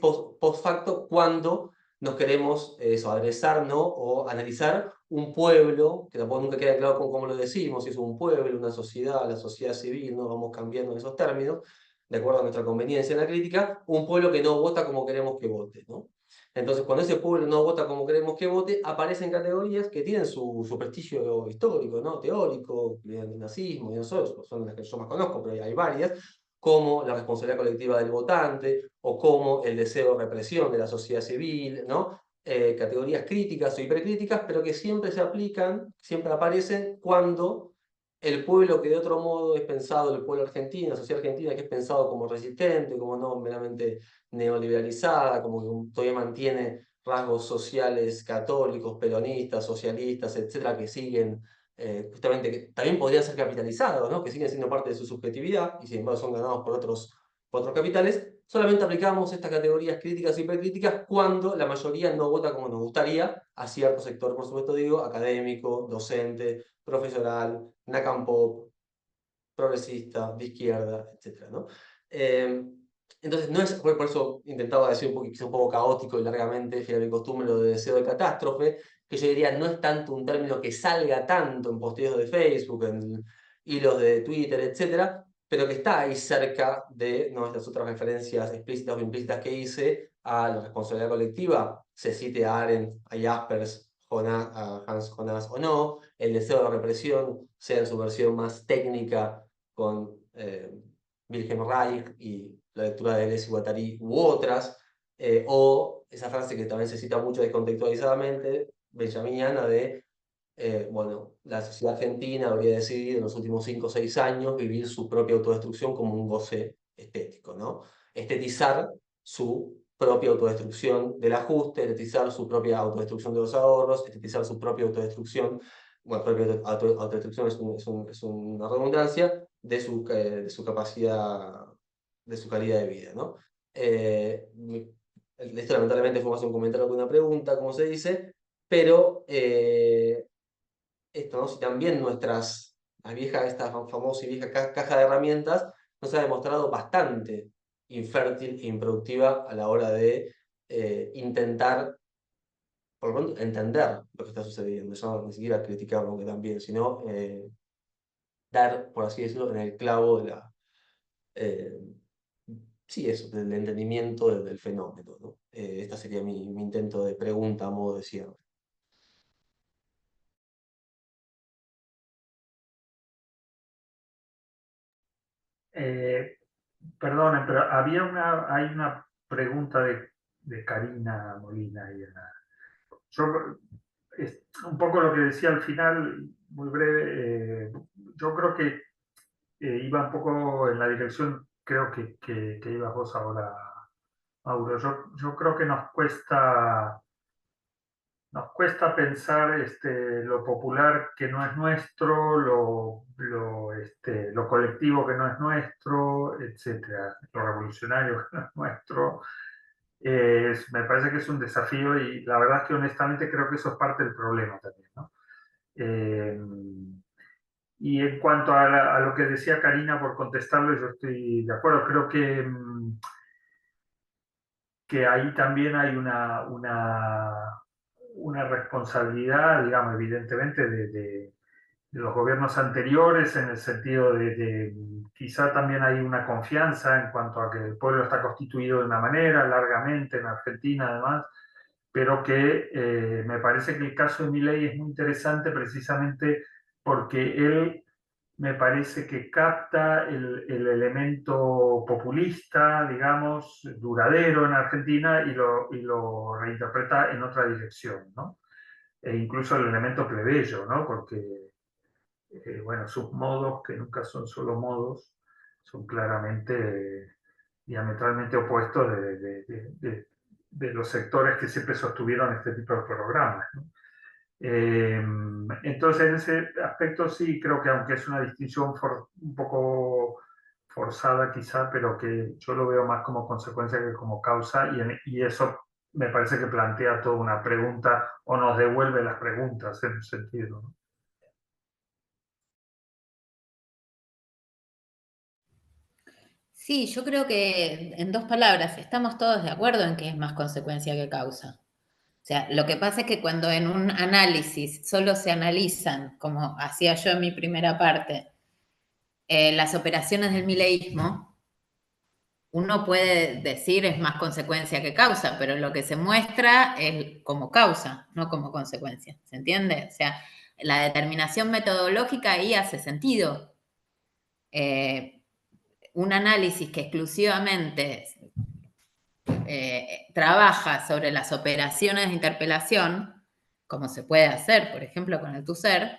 post facto cuando nos queremos adresar, ¿no? O analizar un pueblo, que tampoco nunca queda claro cómo lo decimos, si es un pueblo, una sociedad, la sociedad civil, ¿no? Vamos cambiando en esos términos, de acuerdo a nuestra conveniencia en la crítica, un pueblo que no vota como queremos que vote, ¿no? Entonces, cuando ese pueblo no vota como queremos que vote, aparecen categorías que tienen su prestigio histórico, ¿no? Teórico, el nazismo, y no solo, son las que yo más conozco, pero hay varias, como la responsabilidad colectiva del votante, o como el deseo de represión de la sociedad civil, ¿no? Categorías críticas o hipercríticas, pero que siempre se aplican, siempre aparecen cuando el pueblo que de otro modo es pensado, el pueblo argentino, la sociedad argentina, que es pensado como resistente, como no meramente neoliberalizada, como que todavía mantiene rasgos sociales católicos, peronistas, socialistas, etcétera, que siguen justamente, que también podrían ser capitalizados, ¿no? Que siguen siendo parte de su subjetividad y sin embargo son ganados por otros capitales. Solamente aplicamos estas categorías críticas y hipercríticas cuando la mayoría no vota como nos gustaría a cierto sector, por supuesto digo, académico, docente, profesional, NACAMPOP, progresista, de izquierda, etc., ¿no? Entonces, no es, por eso intentaba decir un poco, quizá un poco caótico y largamente, fiel a mi costumbre, lo de deseo de catástrofe, que yo diría no es tanto un término que salga tanto en posteos de Facebook, en hilos de Twitter, etcétera, pero que está ahí cerca de nuestras otras referencias explícitas o implícitas que hice a la responsabilidad colectiva, se cite a Arendt, a Jaspers, a Hans Jonas o no, el deseo de represión, sea en su versión más técnica con Wilhelm Reich y la lectura de Deleuze y Guattari u otras, o esa frase que también se cita mucho descontextualizadamente, benjaminiana, de, bueno, la sociedad argentina habría decidido en los últimos 5 o 6 años vivir su propia autodestrucción como un goce estético, ¿no? Estetizar su propia autodestrucción del ajuste, estetizar su propia autodestrucción de los ahorros, estetizar su propia autodestrucción, bueno, propia autodestrucción es una redundancia, de su capacidad, de su calidad de vida, ¿no? Esto lamentablemente fue más un comentario que una pregunta, como se dice, pero esto, ¿no? Si también la vieja, esta famosa y vieja caja de herramientas nos ha demostrado bastante infértil e improductiva a la hora de intentar, por lo menos, entender lo que está sucediendo, ya ni siquiera criticarlo, que también, sino dar, por así decirlo, en el clavo de la, eh, sí, eso, del entendimiento del fenómeno, ¿no? Esta sería mi intento de pregunta a modo de cierre. Perdonen, pero hay una pregunta de Karina Molina. Un poco lo que decía al final, muy breve, yo creo que iba un poco en la dirección, creo que ibas vos ahora, Mauro. Yo creo que nos cuesta pensar lo popular que no es nuestro, lo colectivo que no es nuestro, etcétera, lo revolucionario que no es nuestro. Me parece que es un desafío y la verdad es que honestamente creo que eso es parte del problema también, ¿no? Eh, y en cuanto a lo que decía Karina, por contestarle, yo estoy de acuerdo. Creo que ahí también hay una responsabilidad, digamos, evidentemente, de los gobiernos anteriores, en el sentido quizá también hay una confianza en cuanto a que el pueblo está constituido de una manera, largamente en Argentina además, pero que me parece que el caso de Milei es muy interesante precisamente porque él me parece que capta el elemento populista, digamos, duradero en Argentina y lo reinterpreta en otra dirección, ¿no? E incluso el elemento plebeyo, ¿no? Porque, bueno, sus modos, que nunca son solo modos, son claramente diametralmente opuestos de los sectores que siempre sostuvieron este tipo de programas, ¿no? Entonces, en ese aspecto sí, creo que aunque es una distinción un poco forzada quizá, pero que yo lo veo más como consecuencia que como causa, y eso me parece que plantea toda una pregunta o nos devuelve las preguntas en un sentido, ¿no? Sí, yo creo que en dos palabras, estamos todos de acuerdo en que es más consecuencia que causa. O sea, lo que pasa es que cuando en un análisis solo se analizan, como hacía yo en mi primera parte, las operaciones del mileísmo, uno puede decir es más consecuencia que causa, pero lo que se muestra es como causa, no como consecuencia. ¿Se entiende? O sea, la determinación metodológica ahí hace sentido. Un análisis que exclusivamente trabaja sobre las operaciones de interpelación, como se puede hacer, por ejemplo, con el TUSER,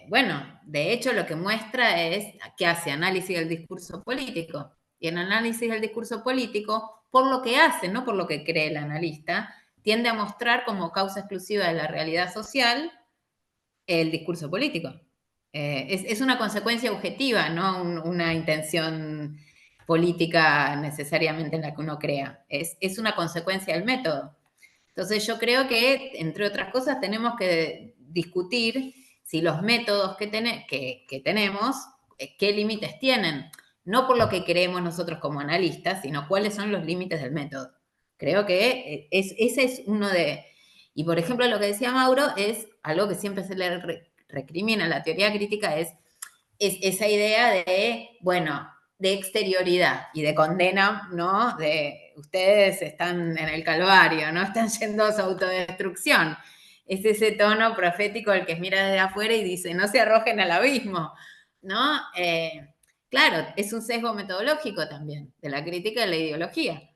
bueno, de hecho lo que muestra es que hace análisis del discurso político. Y en análisis del discurso político, por lo que hace, no por lo que cree el analista, tiende a mostrar como causa exclusiva de la realidad social el discurso político. Es una consecuencia objetiva, no una intención política necesariamente en la que uno crea. Es una consecuencia del método. Entonces yo creo que, entre otras cosas, tenemos que discutir si los métodos que tenemos, qué límites tienen. No por lo que creemos nosotros como analistas, sino cuáles son los límites del método. Creo que ese es uno de... Y por ejemplo, lo que decía Mauro es algo que siempre se le recrimina a la teoría crítica, es esa idea de, bueno, de exterioridad y de condena, ¿no? De ustedes están en el calvario, ¿no? Están yendo a su autodestrucción. Es ese tono profético el que mira desde afuera y dice, no se arrojen al abismo, ¿no? Claro, es un sesgo metodológico también de la crítica de la ideología,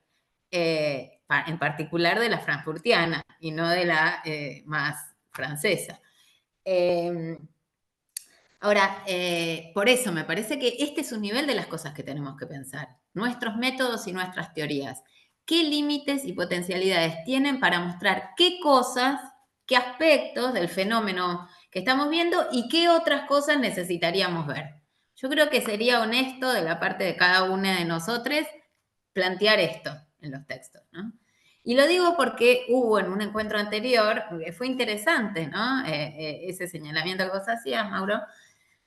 en particular de la frankfurtiana y no de la más francesa. Ahora, por eso me parece que este es un nivel de las cosas que tenemos que pensar. Nuestros métodos y nuestras teorías. ¿Qué límites y potencialidades tienen para mostrar qué cosas, qué aspectos del fenómeno que estamos viendo y qué otras cosas necesitaríamos ver? Yo creo que sería honesto de la parte de cada una de nosotros plantear esto en los textos, ¿no? Y lo digo porque hubo en un encuentro anterior, fue interesante, ¿no? Ese señalamiento que vos hacías, Mauro,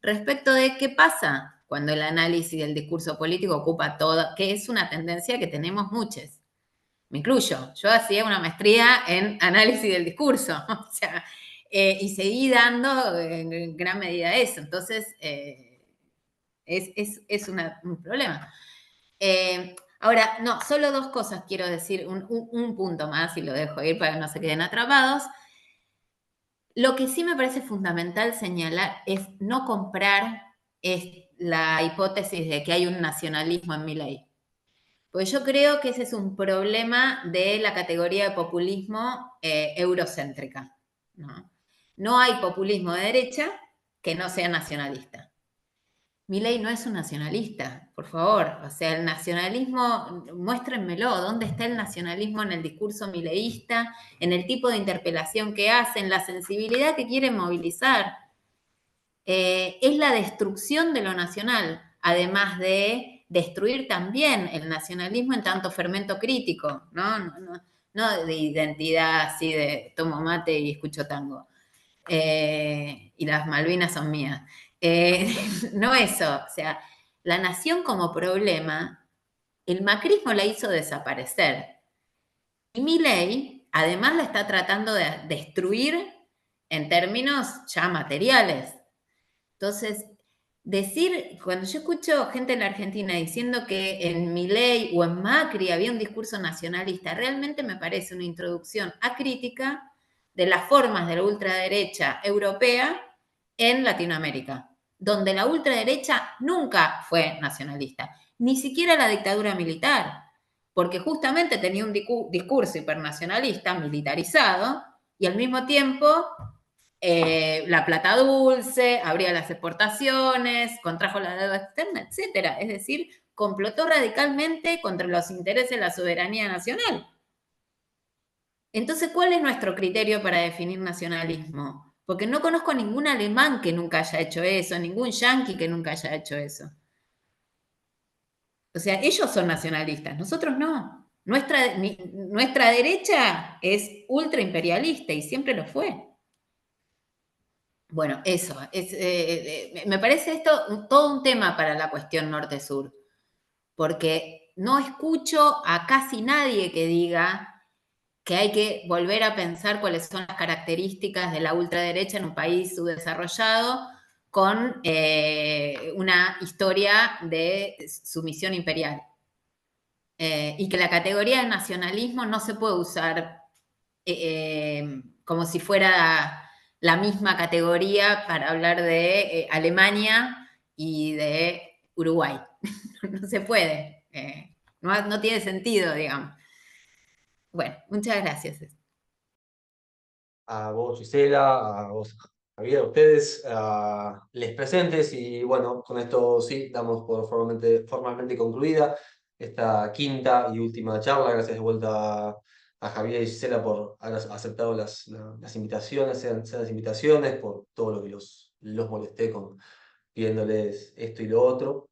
respecto de qué pasa cuando el análisis del discurso político ocupa todo, que es una tendencia que tenemos muchos. Me incluyo, yo hacía una maestría en análisis del discurso, o sea, y seguí dando en gran medida eso. Entonces, es un problema. Ahora, no, solo dos cosas quiero decir, un punto más y lo dejo ir para que no se queden atrapados. Lo que sí me parece fundamental señalar es no comprar la hipótesis de que hay un nacionalismo en Milei. Pues yo creo que ese es un problema de la categoría de populismo eurocéntrica, ¿no? No hay populismo de derecha que no sea nacionalista. Milei no es un nacionalista, por favor. O sea, el nacionalismo, muéstrenmelo, ¿dónde está el nacionalismo en el discurso mileísta, en el tipo de interpelación que hace, en la sensibilidad que quiere movilizar? Es la destrucción de lo nacional, además de destruir también el nacionalismo en tanto fermento crítico, no de identidad así de tomo mate y escucho tango. Y las Malvinas son mías. No eso, o sea, la nación como problema, el macrismo la hizo desaparecer. Y Milei, además, la está tratando de destruir en términos ya materiales. Entonces, cuando yo escucho gente en la Argentina diciendo que en Milei o en Macri había un discurso nacionalista, realmente me parece una introducción acrítica de las formas de la ultraderecha europea en Latinoamérica. donde la ultraderecha nunca fue nacionalista, ni siquiera la dictadura militar, porque justamente tenía un discurso hipernacionalista, militarizado, y al mismo tiempo la plata dulce, abría las exportaciones, contrajo la deuda externa, etc. Es decir, complotó radicalmente contra los intereses de la soberanía nacional. Entonces, ¿cuál es nuestro criterio para definir nacionalismo? Porque no conozco ningún alemán que nunca haya hecho eso, ningún yanqui que nunca haya hecho eso. O sea, ellos son nacionalistas, nosotros no. Nuestra derecha es ultraimperialista y siempre lo fue. Bueno, eso. Me parece esto todo un tema para la cuestión norte-sur, porque no escucho a casi nadie que diga que hay que volver a pensar cuáles son las características de la ultraderecha en un país subdesarrollado con una historia de sumisión imperial. Y que la categoría de nacionalismo no se puede usar como si fuera la misma categoría para hablar de Alemania y de Uruguay. No se puede. No tiene sentido, digamos. Bueno, muchas gracias. A vos, Gisela, a vos, Javier, a ustedes, a les presentes, y bueno, con esto sí, damos por formalmente concluida esta quinta y última charla. Gracias de vuelta a Javier y Gisela por haber aceptado las invitaciones, sean las invitaciones, por todo lo que los molesté pidiéndoles esto y lo otro.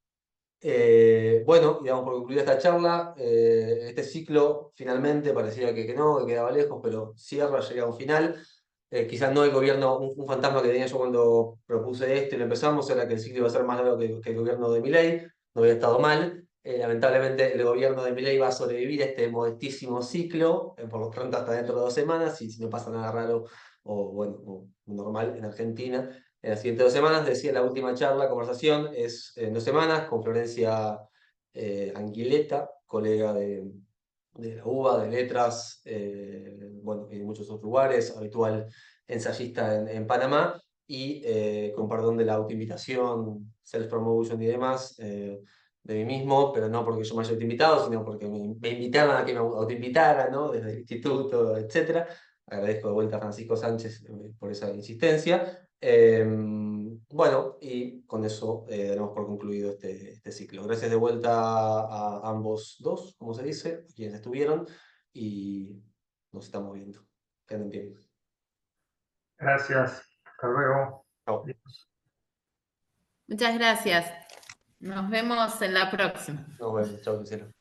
Bueno, y damos por concluida esta charla. Este ciclo finalmente parecía que no, que quedaba lejos, pero cierra, llega a un final. Quizás no el gobierno, un fantasma que tenía yo cuando propuse esto y lo empezamos, era que el ciclo iba a ser más largo que el gobierno de Milei. No había estado mal. Lamentablemente el gobierno de Milei va a sobrevivir a este modestísimo ciclo, por lo pronto hasta dentro de 2 semanas, y si no pasa nada raro o, bueno, o normal en Argentina. En las siguientes 2 semanas, decía, la última charla, conversación, es en 2 semanas con Florencia Anguileta, colega de la UBA, de Letras, bueno, y de muchos otros lugares, habitual ensayista en Panamá, y con perdón de la autoinvitación, self-promotion y demás, de mí mismo, pero no porque yo me haya autoinvitado, sino porque me invitaron a que me autoinvitara, ¿no? Desde el instituto, etc. Agradezco de vuelta a Francisco Sánchez por esa insistencia. Bueno, y con eso damos por concluido este ciclo. Gracias de vuelta a ambos dos, como se dice, a quienes estuvieron, y nos estamos viendo. Que anden bien. Gracias. Hasta luego. Chao. Muchas gracias. Nos vemos en la próxima. Nos vemos. Chao, Lucero.